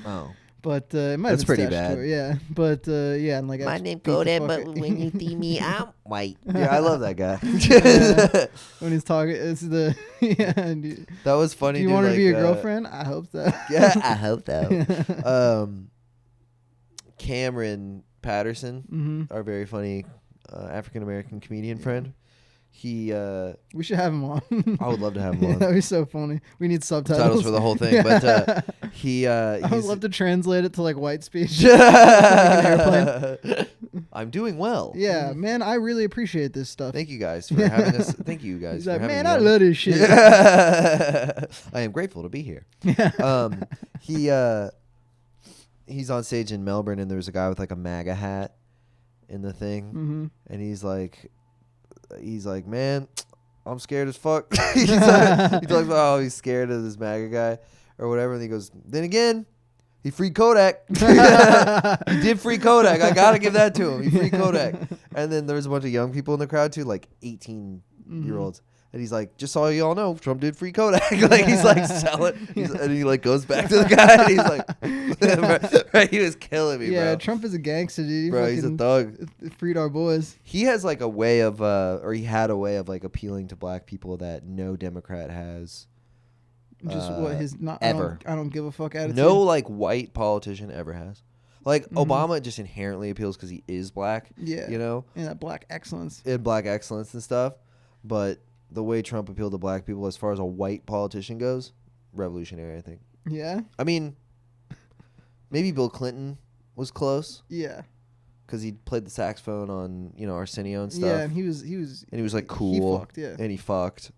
Oh, but it might have been pretty bad. Yeah, but yeah, and like my name Kodak, but when you see me, I'm white. Yeah, I love that guy. When he's talking, it's the Dude, that was funny. Do you want to be your girlfriend? I hope so. Yeah, I hope so. Cameron Patterson, our very funny African American comedian friend. We should have him on. I would love to have him on. That'd be so funny. We need subtitles for the whole thing, but I would love to translate it to like white speech. I'm doing well. Yeah, man, I really appreciate this stuff. Thank you guys for having us. Thank you guys. He's for like, having man, me I on. love this shit. I am grateful to be here. He's on stage in Melbourne, and there's a guy with like a MAGA hat in the thing, and he's like, man, I'm scared as fuck. He talks about how he's scared of this MAGA guy or whatever, and he goes, then again, he freed Kodak. He did free Kodak. I gotta give that to him. He freed Kodak. And then there's a bunch of young people in the crowd too, like 18-year-olds. And he's like, just so y'all know, Trump did free Kodak. Like, he's like selling, and he like goes back to the guy, and he's like, right, he was killing me, bro. Yeah, Trump is a gangster, dude. Bro, he's a thug. Freed our boys. He has like a way of, or he had a way of like appealing to black people that no Democrat has. Just what his not ever. I don't give a fuck attitude. No like white politician ever has. Like Obama just inherently appeals because he is black. Yeah, you know, and that black excellence. And black excellence and stuff, but. The way Trump appealed to black people as far as a white politician goes, revolutionary, I think. Yeah? I mean, maybe Bill Clinton was close. Yeah. Because he played the saxophone on, Arsenio and stuff. Yeah, and he was like cool. He fucked, yeah. And he fucked.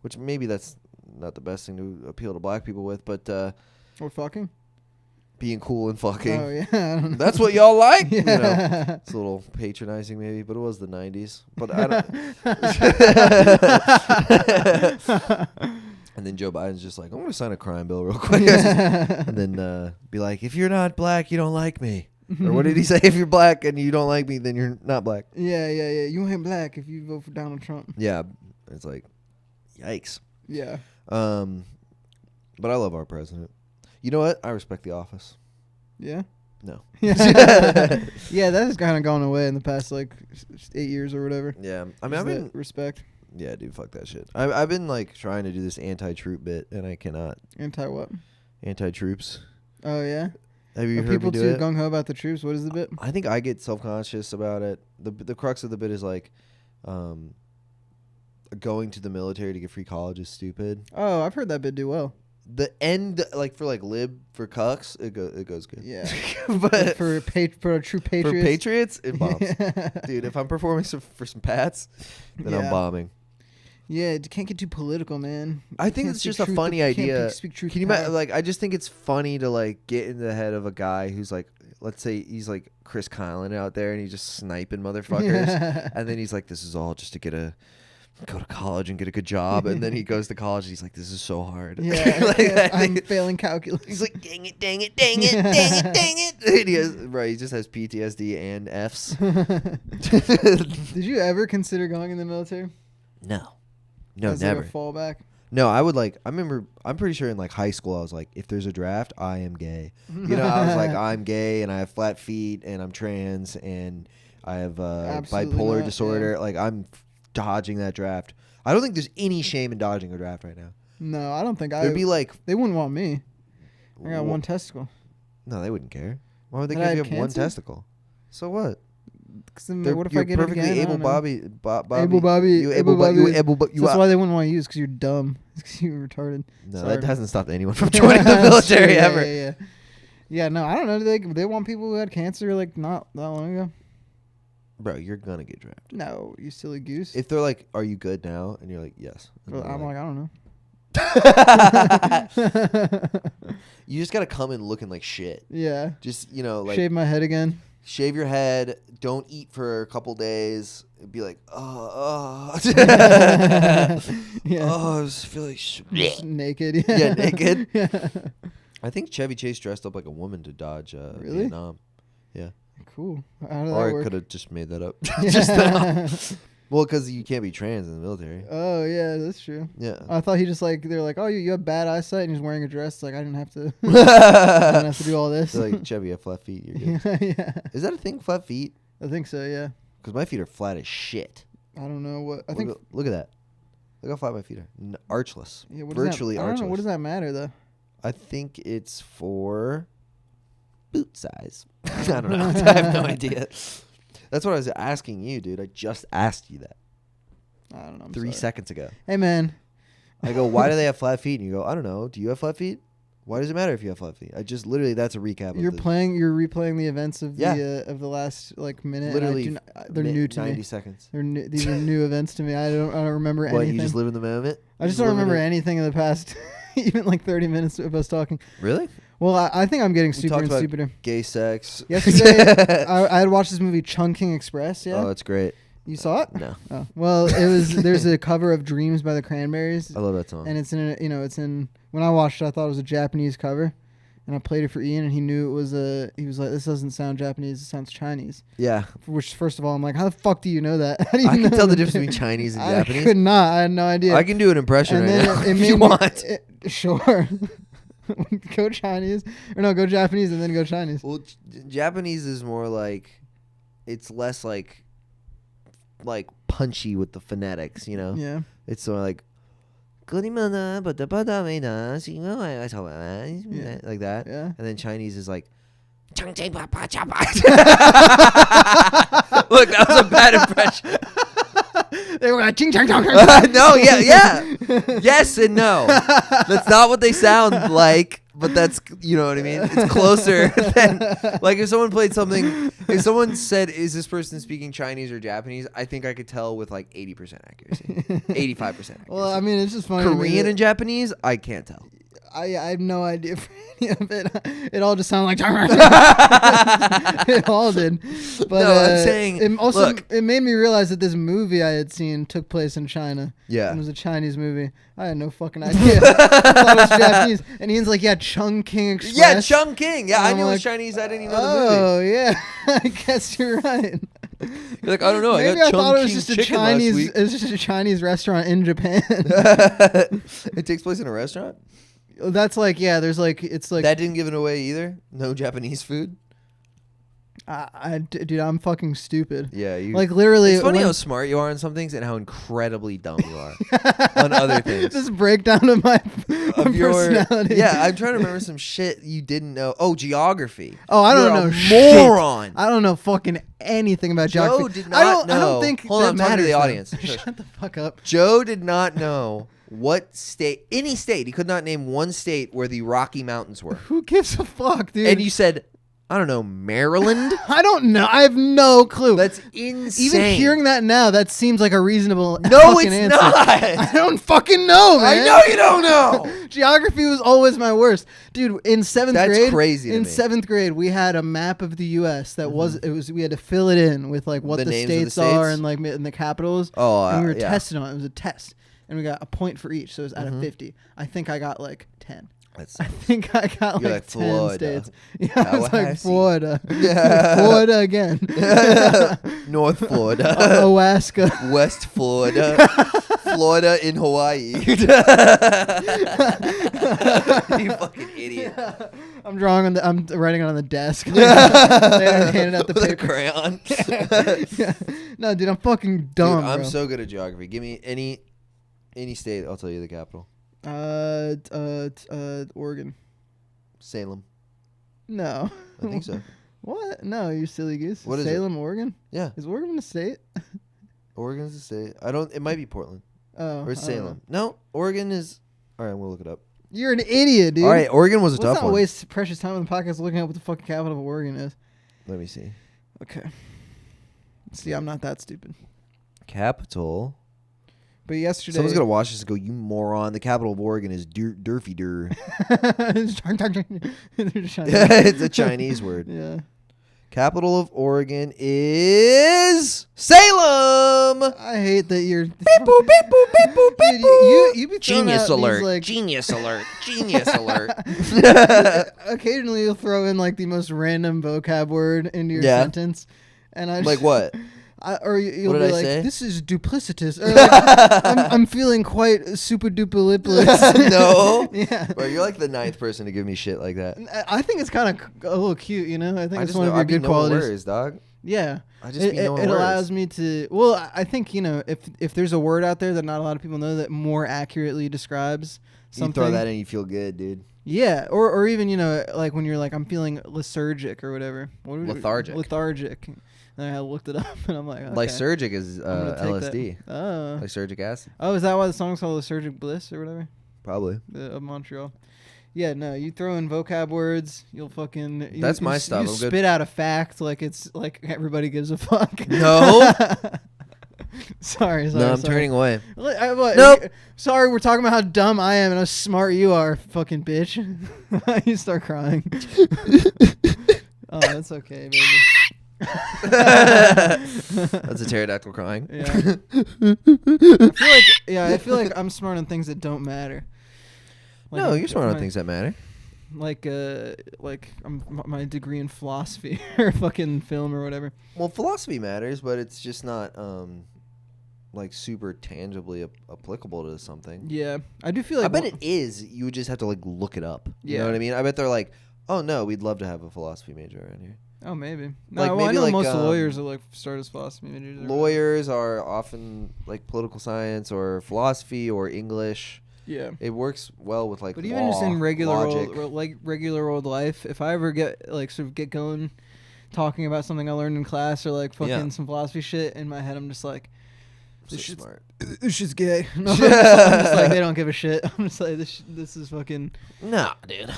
Which maybe that's not the best thing to appeal to black people with, but... or fucking? Being cool and fucking. Oh, yeah. I don't know. That's what y'all like? Yeah. It's a little patronizing maybe, but it was the 90s. But I don't... And then Joe Biden's just like, I'm going to sign a crime bill real quick. And then be like, if you're not black, you don't like me. Or what did he say? If you're black and you don't like me, then you're not black. Yeah. You ain't black if you vote for Donald Trump. Yeah. It's like, Yikes. Yeah. But I love our president. You know what? I respect the office. Yeah. No. Yeah, that has kind of gone away in the past 8 years or whatever. Yeah, I mean, I've been respect. Yeah, dude, fuck that shit. I've been trying to do this anti-troop bit, and I cannot. Anti what? Anti-troops. Oh yeah. Have you Are heard people me do too it? gung ho about the troops? What is the bit? I think I get self-conscious about it. The crux of the bit is going to the military to get free college is stupid. Oh, I've heard that bit do well. The end, for lib for cucks, it goes good. Yeah, but for true patriots, for patriots, it bombs. Dude, if I'm performing for some pats, then I'm bombing. Yeah, you can't get too political, man. I think it's just a funny idea. Speak truth. Can you imagine? I just think it's funny to get in the head of a guy who's let's say he's Chris Kylan out there and he's just sniping motherfuckers, and then he's like, "This is all just to go to college and get a good job," and then he goes to college and he's like, "This is so hard." Yeah, I'm failing calculus. He's like, "Dang it, dang it, dang it, dang it, dang it." And he just has PTSD and Fs. Did you ever consider going in the military? No, as never. A fallback. No, I would I'm pretty sure in high school I was like, if there's a draft, I am gay. I was like, I'm gay and I have flat feet and I'm trans and I have bipolar disorder. Yeah. I'm dodging that draft. I don't think there's any shame in dodging a draft right now. No, I don't think It'd be they wouldn't want me. I got one testicle. No, they wouldn't care. Why would they care if you have one testicle? So what? What if I get perfectly it again? able-bodied. That's why they wouldn't want to use because you're dumb. Because you're retarded. No, that hasn't stopped anyone from joining the military ever. Yeah, no, I don't know. They want people who had cancer not that long ago. Bro, you're gonna get drafted. No, you silly goose. If they're like, "Are you good now?" and you're like, "Yes," I'm like, I don't know. You just gotta come in looking like shit. Yeah. Just shave my head again. Shave your head. Don't eat for a couple days. It'd be like, oh, yeah. Oh, I just feel like just naked. Yeah, naked. Yeah. I think Chevy Chase dressed up like a woman to dodge Vietnam. Yeah. Cool. How did that or I work? could have just made that up. Just now. Well, because you can't be trans in the military. Oh yeah, that's true. Yeah. I thought he just they're like, oh, you have bad eyesight, and he's wearing a dress. I didn't have to. I didn't have to do all this. They're like, Chevy, you have flat feet. You're good. Yeah. Is that a thing? Flat feet? I think so. Yeah. Because my feet are flat as shit. I don't know what. Look at that. Look how flat my feet are. Archless. Yeah. Virtually I don't archless. know. What does that matter though? I think it's for boot size. I don't know. I have no idea. That's what I was asking you, dude. I just asked you that. I don't know. I'm 3 sorry. seconds ago. Hey, man. I go, why do they have flat feet? And you go, I don't know. Do you have flat feet? Why does it matter if you have flat feet? I just literally, that's a recap. You're replaying the events of the last minute. Literally, they're new to 90 me. Seconds. These are new events to me. I don't remember anything. What, you just live in the moment? I just don't remember anything in the past, even 30 minutes of us talking. Really? Well, I think I'm getting stupider and stupider. Gay sex. Yesterday, I had watched this movie Chungking Express. Yeah. Oh, it's great. You saw it? No. Oh. Well, there's a cover of Dreams by the Cranberries. I love that song. And it's in when I watched it, I thought it was a Japanese cover. And I played it for Ian, and he knew it was he was like, this doesn't sound Japanese, it sounds Chinese. Yeah. Which, first of all, I'm like, how the fuck do you know that? How do you I know can tell the that? difference between Chinese and I Japanese. could not. I had no idea. I can do an impression and right now it if you want. Sure. Go Chinese. Or no, go Japanese and then go Chinese. Well, Japanese is more it's less punchy with the phonetics, you know? Yeah. It's sort of like, like that. Yeah. And then Chinese is like, Look, look, that was a bad impression. They were like, ching chang chong. No, yeah. Yes and no. That's not what they sound like, but that's, you know what I mean? It's closer than, if someone played something, if someone said, is this person speaking Chinese or Japanese? I think I could tell with 80% accuracy, 85% accuracy. Well, I mean, it's just funny. Korean and Japanese, I can't tell. I have no idea for any of it. It all just sounded like it all did. But no, I'm saying it made me realize that this movie I had seen took place in China. Yeah. It was a Chinese movie. I had no fucking idea. I thought it was Japanese. And Ian's like, yeah, Chungking Express. Yeah, Chungking. Yeah, I knew it was like, Chinese. I didn't even know the movie. Oh, yeah. I guess you're right. You're like, I don't know. Maybe I I got thought it was Chungking just a chicken last Chinese. week. It was just a Chinese restaurant in Japan. It takes place in a restaurant? That's like, yeah. There's like, it's like That didn't give it away either? No Japanese food? dude, I'm fucking stupid. Yeah, you. Like literally, It's funny how smart you are on some things and how incredibly dumb you are on other things. This breakdown of my personality. Yeah, I'm trying to remember some shit you didn't know. Oh, geography. Oh, I don't know. Moron. I don't know fucking anything about Joe geography. did not know. I don't think. Hold that on, I'm talking to matters, the though. audience. Shut the fuck up. Joe did not know what state, any state. He could not name one state where the Rocky Mountains were. Who gives a fuck, dude? And you said, I don't know, Maryland? I don't know. I have no clue. That's insane. Even hearing that now, that seems like a reasonable No, fucking it's answer. not. I don't fucking know, man. I know you don't know. Geography was always my worst, dude. In seventh That's grade, crazy to in me. seventh grade, we had a map of the U.S. that we had to fill it in with like what The the names of the states are states? and like in the capitals. Oh, and we were yeah. tested on it. It was a test, and we got a point for each. So it was out of 50. I think I got like 10. That's I think I got You're like like 10 Florida. states. Yeah, I was like Tallahassee. Florida. Yeah. Florida again. North Florida. Alaska. West Florida. Florida in Hawaii. You fucking idiot. Yeah. I'm writing it on the desk. They handed out the With a paper. crayon. Yeah. No, dude, I'm fucking dumb. Dude, I'm bro. so good at geography. Give me any state, I'll tell you the capital. Oregon. Salem. No. I think so. What? No, you silly goose. What is Salem, Oregon? Yeah. Is Oregon a state? Oregon's a state. It might be Portland. Oh. Or Salem. No, Oregon is. All right, we'll look it up. You're an idiot, dude. All right, Oregon was a Let's tough not one. waste precious time on the podcast looking up what the fucking capital of Oregon is. Let me see. Okay. See, I'm not that stupid. Capital. But yesterday, Someone's gonna watch this and go, "You moron! The capital of Oregon is Durfy-dur." It's a Chinese word. Yeah. Capital of Oregon is Salem. I hate that you're. Beep boop beep boop beep boop beep boop. You be throwing Genius out alert. These, like, Genius alert. Genius alert. occasionally, you'll throw in like the most random vocab word into your Yeah. sentence, and I Like what? You'll What be did I like, say? "This is duplicitous," or like, I'm feeling quite super duplipless. No. Yeah. Bro, you're like the ninth person to give me shit like that. I think it's kind of a little cute, you know. I think I it's just one know, of your I be good knowing qualities. words, dog. Yeah. I just be knowing it words. allows me to. Well, I think, you know, if there's a word out there that not a lot of people know that more accurately describes You something. throw that in, you feel good, dude. Yeah, or even, you know, like when you're like, I'm feeling lethargic or whatever. Lethargic. Lethargic. And I looked it up and I'm like, okay. Lysergic is I'm gonna take LSD. that. Oh. Lysergic acid. Oh, is that why the song's called Lysergic Bliss or whatever? Probably. Of Montreal. Yeah, no, you throw in vocab words, you'll fucking. That's my stuff. You I'm good. spit out a fact like it's like everybody gives a fuck. No. sorry. No, I'm turning away. Nope. Sorry, we're talking about how dumb I am and how smart you are, fucking bitch. You start crying. Oh, that's okay, baby. That's a pterodactyl crying. Yeah. I feel like I'm smart on things that don't matter. Like, No, you're smart on things that matter. Like my degree in philosophy or fucking film or whatever. Well, philosophy matters, but it's just not like super tangibly applicable to something. Yeah, I do feel like. I bet it is. You would just have to like look it up. You Yeah. know what I mean? I bet they're like, oh no, we'd love to have a philosophy major around here. Oh, maybe. No, Like, well, I maybe know like, most lawyers are like start as philosophy majors. or Lawyers are often like political science or philosophy or English. whatever. Yeah. It works well with like But law, even just in regular logic. regular old life, if I ever get going talking about something I learned in class or like fucking Yeah. some philosophy shit in my head, I'm just like, So this shit's smart. this shit's gay. No, I'm just like, they don't give a shit. I'm just like, this is fucking. Nah, dude.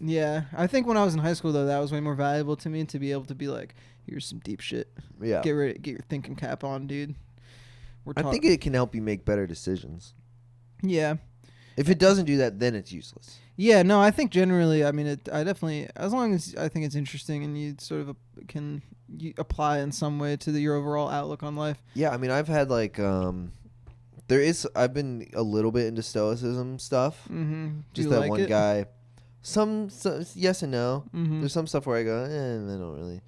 Yeah, I think when I was in high school though, that was way more valuable to me to be able to be like, here's some deep shit. Yeah. Get your thinking cap on, dude. I think it can help you make better decisions. Yeah. If it doesn't do that, then it's useless. Yeah, no, I think generally, I mean, I definitely, as long as I think it's interesting and you sort of can apply in some way to your overall outlook on life. Yeah, I mean, I've had like, I've been a little bit into stoicism stuff. Mm-hmm. Just that one guy. Some yes and no. Mm-hmm. There's some stuff where I go, I don't really.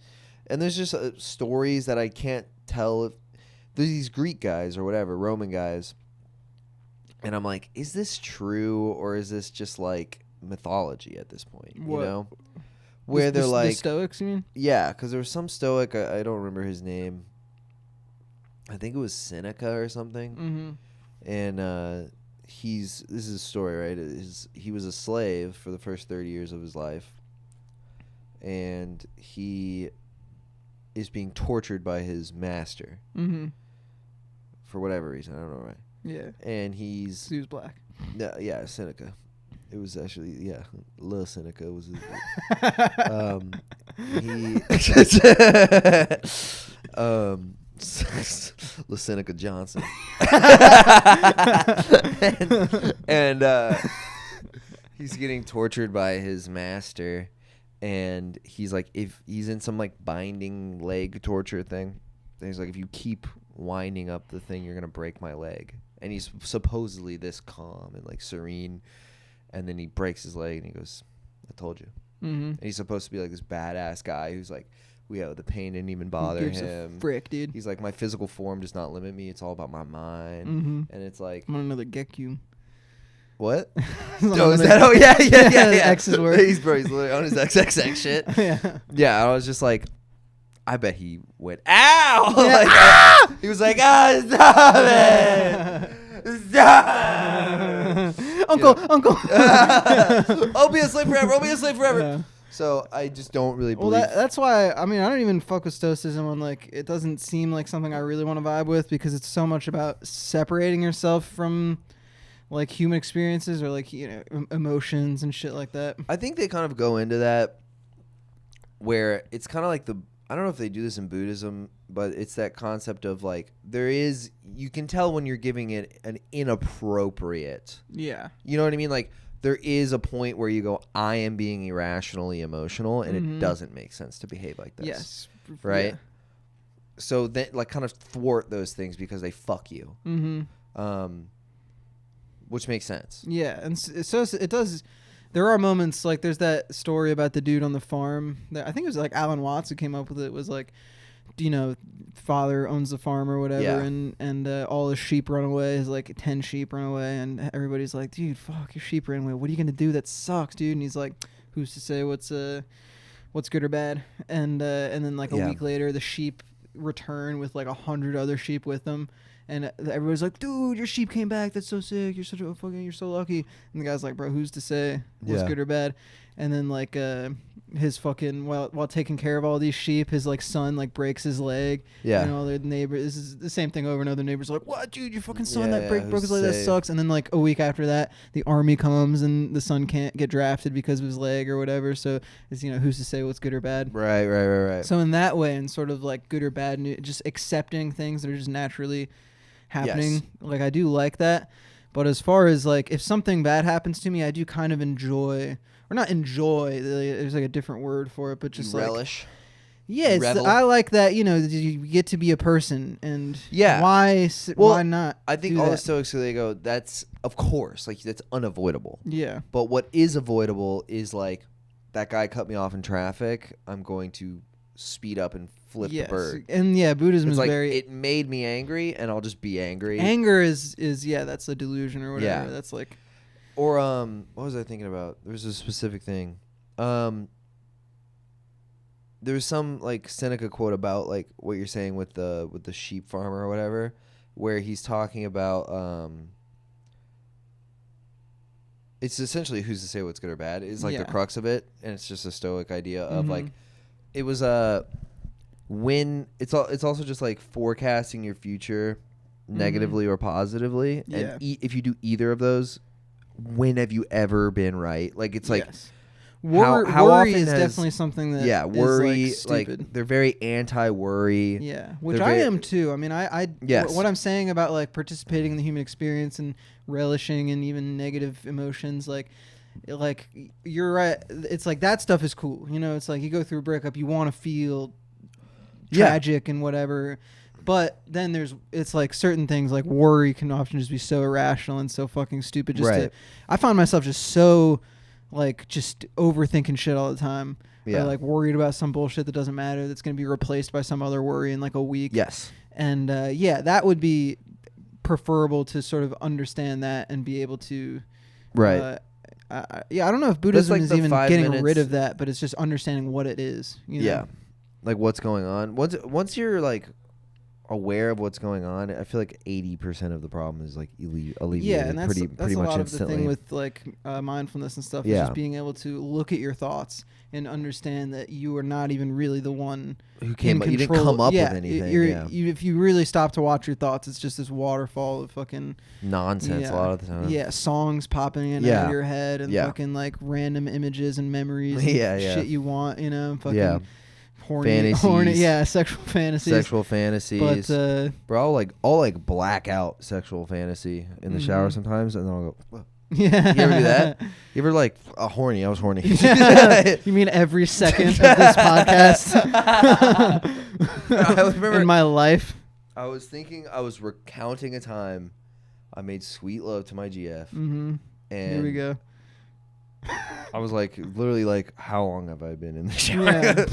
And there's just stories that I can't tell if there's these Greek guys or whatever, Roman guys. And I'm like, is this true or is this just like mythology at this point? What? You know? Where they're like... The Stoics, you mean? Yeah, because there was some Stoic, I don't remember his name. I think it was Seneca or something. Mm-hmm. And this is a story, right? He was a slave for the first 30 years of his life. And he is being tortured by his master. Mm-hmm. For whatever reason. I don't know why. Yeah. And he was black. Yeah, Seneca. It was actually, yeah, Lil Seneca was his Lil Seneca Johnson. and he's getting tortured by his master, and he's like, if he's in some like binding leg torture thing, and he's like, if you keep winding up the thing, you're gonna break my leg. And he's supposedly this calm and like serene, and then he breaks his leg and he goes, I told you. Mm-hmm. And he's supposed to be like this badass guy who's like, the pain didn't even bother Who gives him. a frick, dude. He's like, my physical form does not limit me. It's all about my mind. Mm-hmm. And it's like, I'm on another Gekyu. what? Oh, is that? Oh, yeah. X's word. He's literally on his XXX shit. Yeah. Yeah, I was just like, I bet he went, ow! Yeah. Like, he was like, stop it! Stop! Uncle. I'll be a slave forever. Yeah. So I just don't really Well, believe. that's why, I mean, I don't even fuck with Stoicism on, like, it doesn't seem like something I really want to vibe with because it's so much about separating yourself from, like, human experiences or, like, you know, emotions and shit like that. I think they kind of go into that where it's kind of like I don't know if they do this in Buddhism, but it's that concept of like you can tell when you're giving it an inappropriate. Yeah. You know what I mean? Like there is a point where you go, I am being irrationally emotional and it doesn't make sense to behave like this. Yes. Right? Yeah. So then like kind of thwart those things because they fuck you. Mm-hmm. Which makes sense. Yeah. And so it does. There are moments like there's that story about the dude on the farm that I think it was like Alan Watts who came up with it. It was like, you know, father owns the farm or whatever, Yeah. and all his sheep run away. His like 10 sheep run away, and everybody's like, dude, fuck, your sheep ran away. What are you gonna do? That sucks, dude. And he's like, who's to say what's good or bad? And then like a week later, the sheep return with like 100 other sheep with them. And everybody's like, dude, your sheep came back. That's so sick. You're so lucky. And the guy's like, bro, who's to say what's good or bad? And then like his fucking while taking care of all these sheep, his like son like breaks his leg. Yeah. And all their neighbors, this is the same thing over and over. The neighbors are like, what, dude, your fucking son broke his leg. That sucks. And then like a week after that, the army comes and the son can't get drafted because of his leg or whatever. So it's, you know, who's to say what's good or bad? Right. So in that way, and sort of like good or bad, just accepting things that are just naturally happening. Yes. Like I do like that. But as far as like if something bad happens to me, I do kind of enjoy, or not enjoy, there's like a different word for it, but just You like relish. Yeah, I like that, you know, you get to be a person, and why not? I think all the Stoics, they go, that's, of course, like that's unavoidable. Yeah. But what is avoidable is like, that guy cut me off in traffic, I'm going to speed up and flip the bird. And Buddhism is like, very, it made me angry and I'll just be angry. Anger is that's a delusion or whatever. Yeah. That's like, or what was I thinking about? There was a specific thing. There was some like Seneca quote about like what you're saying with the sheep farmer or whatever, where he's talking about it's essentially who's to say what's good or bad is like the crux of it, and it's just a Stoic idea of like, it was when it's also just like forecasting your future negatively or positively, and if you do either of those, when have you ever been right? Like it's like worry often is definitely something that worry is like stupid. They're very anti-worry. Yeah, which I am too. I mean, what I'm saying about like participating in the human experience and relishing in even negative emotions, like you're right. It's like that stuff is cool. You know, it's like you go through a breakup, you want to feel tragic and whatever. But then it's like certain things like worry can often just be so irrational and so fucking stupid. I find myself just so like just overthinking shit all the time. Yeah. Or like worried about some bullshit that doesn't matter that's going to be replaced by some other worry in like a week. Yes. And that would be preferable to sort of understand that and be able to. Right. I don't know if Buddhism like is the even 5 getting minutes. rid of that, but it's just understanding what it is. You know? Yeah. Like what's going on. Once you're like aware of what's going on, I feel like 80% of the problem is like alleviated. Yeah, and that's pretty a much lot instantly. of the thing with like mindfulness and stuff. Is just being able to look at your thoughts and understand that you are not even really the one who came. You didn't come up with anything. If you really stop to watch your thoughts, it's just this waterfall of fucking nonsense a lot of the time. Yeah, songs popping in out of your head and fucking like random images and memories. And shit you want, you know, fucking. Horny, sexual fantasies. But bro, I'll like black out sexual fantasy in the shower sometimes, and then I'll go. Whoa. Yeah. You ever do that? You ever like horny? I was horny. You mean every second of this podcast? I remember in my life. I was thinking I was recounting a time I made sweet love to my GF. Mm-hmm. And here we go. I was like, literally, like, how long have I been in the shower? Yeah.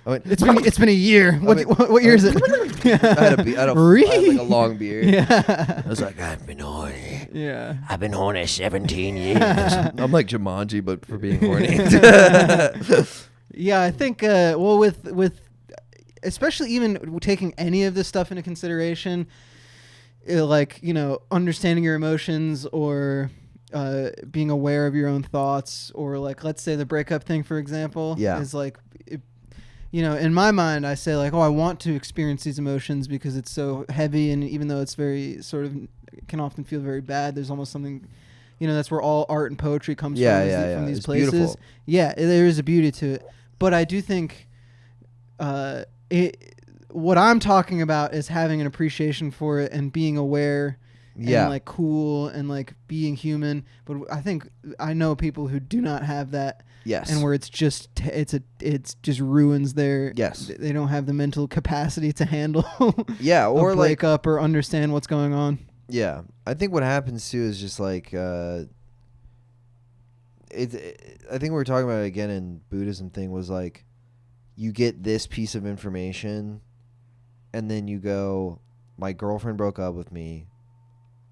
I went, it's been a year. What year is it? I had like a long beard. Yeah. I was like, I've been horny. Yeah. I've been horny 17 years. I'm like Jumanji, but for being horny. Yeah, I think with especially even taking any of this stuff into consideration, like, you know, understanding your emotions or being aware of your own thoughts, or like, let's say the breakup thing, for example, is like, you know, in my mind, I say like, oh, I want to experience these emotions because it's so heavy, and even though it's very sort of can often feel very bad, there's almost something, you know, that's where all art and poetry comes from these it's places. Beautiful. Yeah, there is a beauty to it, but I do think what I'm talking about is having an appreciation for it and being aware. And like cool and like being human, but I think I know people who do not have that. Yes. And where it's just it's just ruins their. Yes. They don't have the mental capacity to handle. Or a breakup or understand what's going on. Yeah, I think what happens too is just like I think we were talking about it again in Buddhism thing was like, you get this piece of information, and then you go, my girlfriend broke up with me.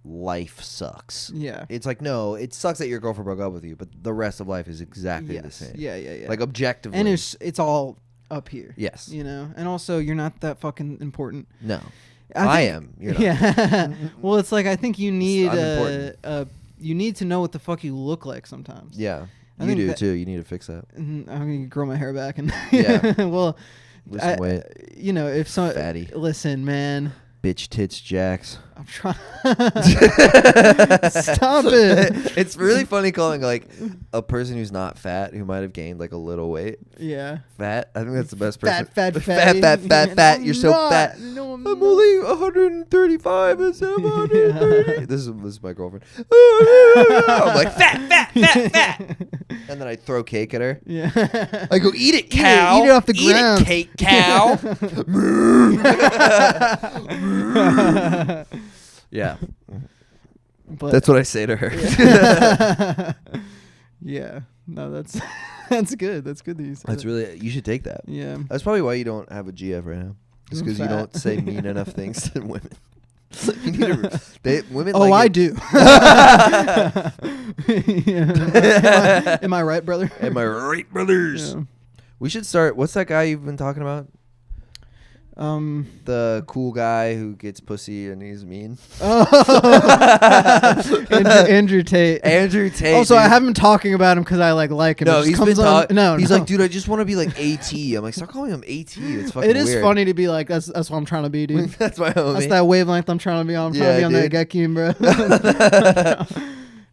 Life sucks. Yeah. It's like, no, it sucks that your girlfriend broke up with you, but the rest of life is exactly the same. Yeah. Like objectively. And it's all up here. Yes. You know, and also you're not that fucking important. No. I am. You're not. Yeah. Well, it's like I think you need you need to know what the fuck you look like sometimes. Yeah. You do too. You need to fix that. I'm gonna grow my hair back and well, lose some weight. You know, if so, fatty. Listen, man. Bitch tits Jax. I'm trying. Stop it. It's really funny calling like a person who's not fat, who might have gained like a little weight. Yeah. Fat. I think that's the best person. Fat. You're so fat. No, I'm only 135 instead of 130. This is my girlfriend. I'm like fat. And then I throw cake at her. Yeah. I go, eat it, cow. Eat it off the ground. Eat it, cake, cow. Yeah. But that's what I say to her. Yeah. No, that's good. That's good that you said That's really, you should take that. Yeah. That's probably why you don't have a GF right now. Just because you don't say mean enough things to women. You need women. Oh, like I do. Am I right, brother? Am I right, brothers? Yeah. We should start. What's that guy you've been talking about? The cool guy who gets pussy and he's mean. Andrew Tate. Andrew Tate. Also, dude. I haven't been talking about him because I like him. No, he's been talking. No, he's like, dude, I just want to be like AT. I'm like, stop calling him AT. It's fucking weird. It is funny to be like, that's what I'm trying to be, dude. That's my homie. That's that wavelength I'm trying to be on. I'm trying to be on that Gekium, bro.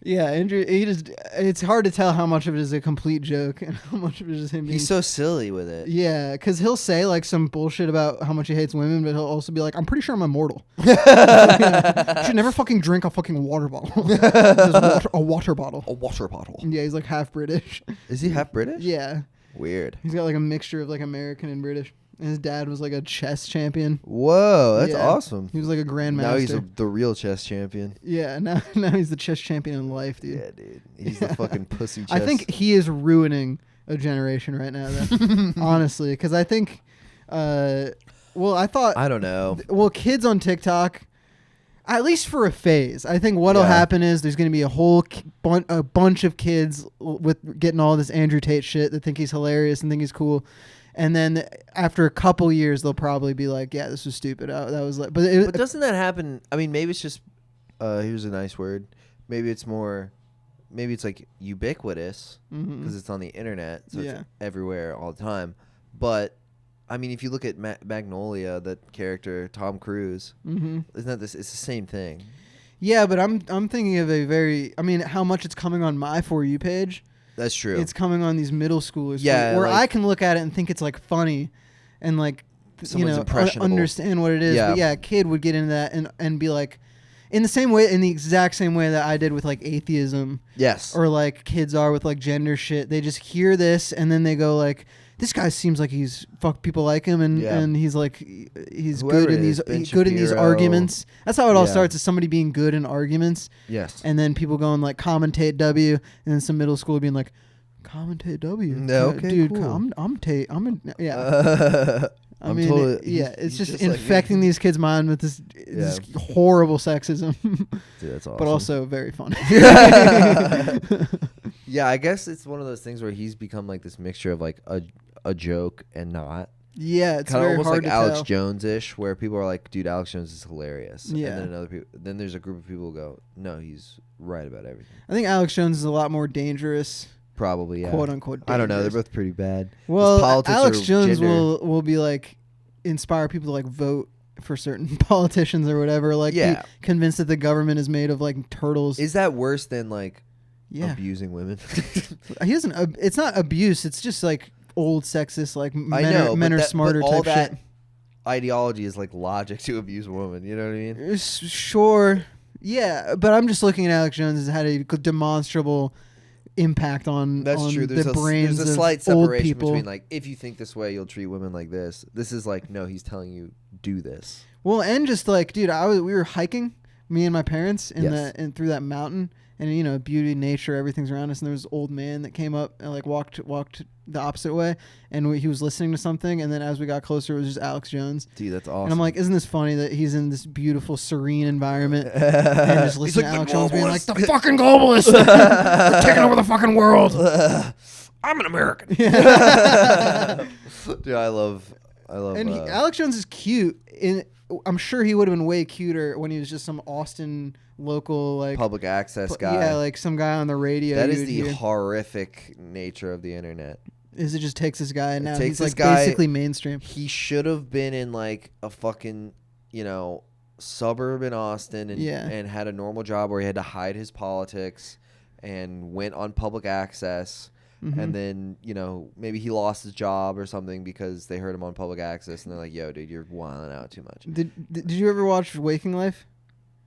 Yeah, Andrew. It's hard to tell how much of it is a complete joke and how much of it is him. He's so silly with it. Yeah, because he'll say like some bullshit about how much he hates women, but he'll also be like, "I'm pretty sure I'm immortal. You should never fucking drink a fucking water bottle. A water bottle. A water bottle. Yeah, he's like half British. Is he half British? Yeah. Weird. He's got like a mixture of like American and British. And his dad was like a chess champion. Whoa, that's awesome. He was like a grandmaster. Now he's the real chess champion. Yeah, now he's the chess champion in life, dude. Yeah, dude. He's the fucking pussy chess. I think he is ruining a generation right now, though. Honestly, because I think, I don't know. Kids on TikTok, at least for a phase, I think what'll happen is there's going to be a whole bunch of kids with getting all this Andrew Tate shit that think he's hilarious and think he's cool. And then after a couple years, they'll probably be like, "Yeah, this was stupid." That was like, but doesn't that happen? I mean, maybe it's just. Here's a nice word. Maybe it's like ubiquitous because it's on the internet, so it's everywhere all the time. But I mean, if you look at Magnolia, that character Tom Cruise, isn't that this? It's the same thing. Yeah, but I'm thinking of how much it's coming on my For You page. That's true. It's coming on these middle schoolers, where like, I can look at it and think it's like funny, and like understand what it is. Yeah. But a kid would get into that and be like, in the exact same way that I did with like atheism. Yes. Or like kids are with like gender shit. They just hear this and then they go like, this guy seems like he's people like him and he's like he's Whoever good in these arguments. That's how it all starts, is somebody being good in arguments. Yes. And then people going like commentate W, and then some middle school being like, commentate W. No, okay, dude, cool. I'm Tate. I mean, it's just infecting these kids' mind with this horrible sexism. Dude, that's awesome. But also very funny. Yeah, I guess it's one of those things where he's become like this mixture of like a joke and not. Yeah, it's kind of very almost hard like to Alex tell. Jones-ish, where people are like, "Dude, Alex Jones is hilarious." Yeah. And then there's a group of people who go, "No, he's right about everything." I think Alex Jones is a lot more dangerous. Probably, yeah. Quote unquote dangerous. I don't know. They're both pretty bad. Well, Alex Jones will be like inspire people to like vote for certain politicians or whatever. Like, be convinced that the government is made of like turtles. Is that worse than like abusing women? He doesn't. It's not abuse. It's just like old sexist. Like men are smarter type shit. Ideology is like logic to abuse a woman. You know what I mean? Sure. Yeah, but I'm just looking at Alex Jones as had a demonstrable impact on true. The brains there's a slight separation people. between like, if you think this way, you'll treat women like this. This is like, no, he's telling you do this. Well, and just like, dude, we were hiking, me and my parents, and through that mountain, and beauty, nature, everything's around us, and there was this old man that came up and like walked the opposite way, and he was listening to something, and then as we got closer, it was just Alex Jones. Dude, that's awesome. And I'm like, isn't this funny that he's in this beautiful, serene environment and just listening to Alex Jones being like, the fucking globalists, they're taking over the fucking world. I'm an American. Dude, I love. And Alex Jones is cute. I'm sure he would have been way cuter when he was just some Austin local like public access guy. Yeah, like some guy on the radio. That is the horrific nature of the internet. Is it just takes this guy and now he's like guy, basically mainstream. He should have been in like a fucking suburb in Austin and had a normal job where he had to hide his politics and went on public access. And then, maybe he lost his job or something because they heard him on public access and they're like, yo, dude, you're wilding out too much. Did you ever watch Waking Life?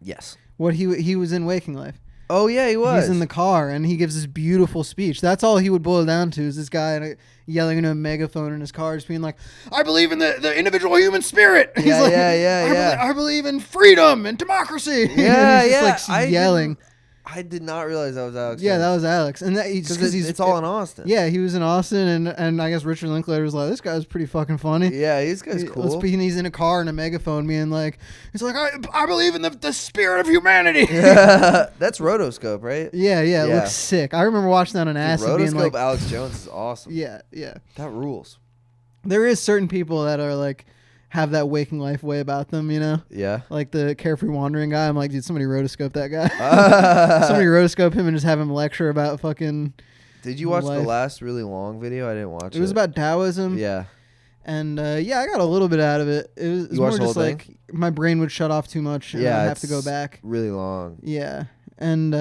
Yes. What he was in Waking Life. Oh, yeah, he was. He's in the car and he gives this beautiful speech. That's all he would boil down to, is this guy yelling into a megaphone in his car, just being like, I believe in the individual human spirit. Yeah, he's like, I believe in freedom and democracy. Yeah, he's just like yelling. I did not realize that was Alex. Yeah, that was Alex, and because it's all in Austin. Yeah, he was in Austin, and I guess Richard Linklater was like, "This guy's pretty fucking funny." Yeah, this guy's cool. He's in a car and a megaphone, being like, "He's like, I believe in the spirit of humanity." That's Rotoscope, right? Yeah, it looks sick. I remember watching that on acid. Rotoscope being like, Alex Jones is awesome. Yeah, that rules. There is certain people that are like, have that Waking Life way about them, Yeah. Like the Carefree Wandering guy. I'm like, dude, somebody rotoscope that guy. Somebody rotoscope him and just have him lecture about fucking. Did you watch life. the last really long video? I didn't watch it. It was about Taoism. Yeah. And I got a little bit out of it. It was more just like my brain would shut off too much and I'd have to go back. Really long. Yeah. And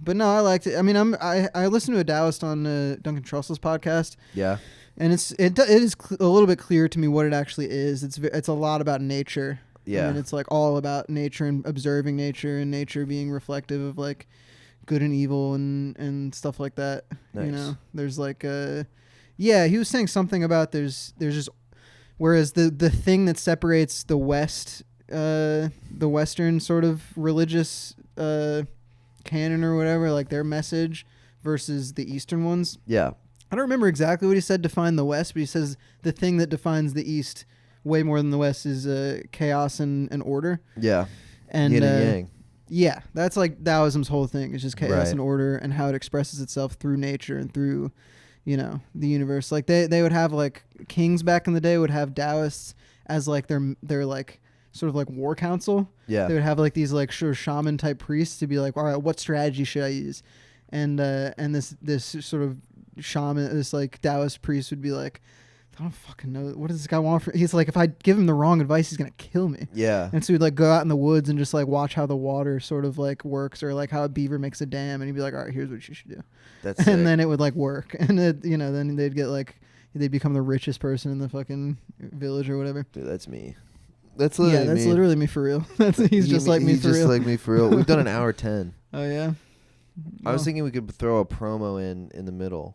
but no, I liked it. I mean, I listened to a Taoist on Duncan Trussell's podcast. Yeah. And it is a little bit clear to me what it actually is. It's a lot about nature. Yeah. And it's like all about nature and observing nature and nature being reflective of like good and evil and stuff like that. Nice. There's like he was saying something about there's just, whereas the thing that separates the West, the Western sort of religious canon or whatever, like their message versus the Eastern ones. Yeah. I don't remember exactly what he said define the West, but he says the thing that defines the East way more than the West is chaos and order. Yeah. And yin and yang. Yeah, that's like Taoism's whole thing. It's just chaos Right. and order and how it expresses itself through nature and through, the universe. Like they would have like kings back in the day would have Taoists as like their like sort of like war council. Yeah. They would have like these like sort of shaman type priests to be like, all right, what strategy should I use? And this sort of shaman, this like Taoist priest would be like, I don't fucking know. What does this guy want? He's like, if I give him the wrong advice, he's going to kill me. Yeah. And so he'd like go out in the woods and just like watch how the water sort of like works or like how a beaver makes a dam. And he'd be like, all right, here's what you should do. That's and sick. then it would like work. And then they'd get like, they'd become the richest person in the fucking village or whatever. Dude, that's me. That's literally that's me. literally me for real. He's just like me He's for just real. like me for real. We've done an hour 10. Oh yeah. I was thinking we could throw a promo in the middle.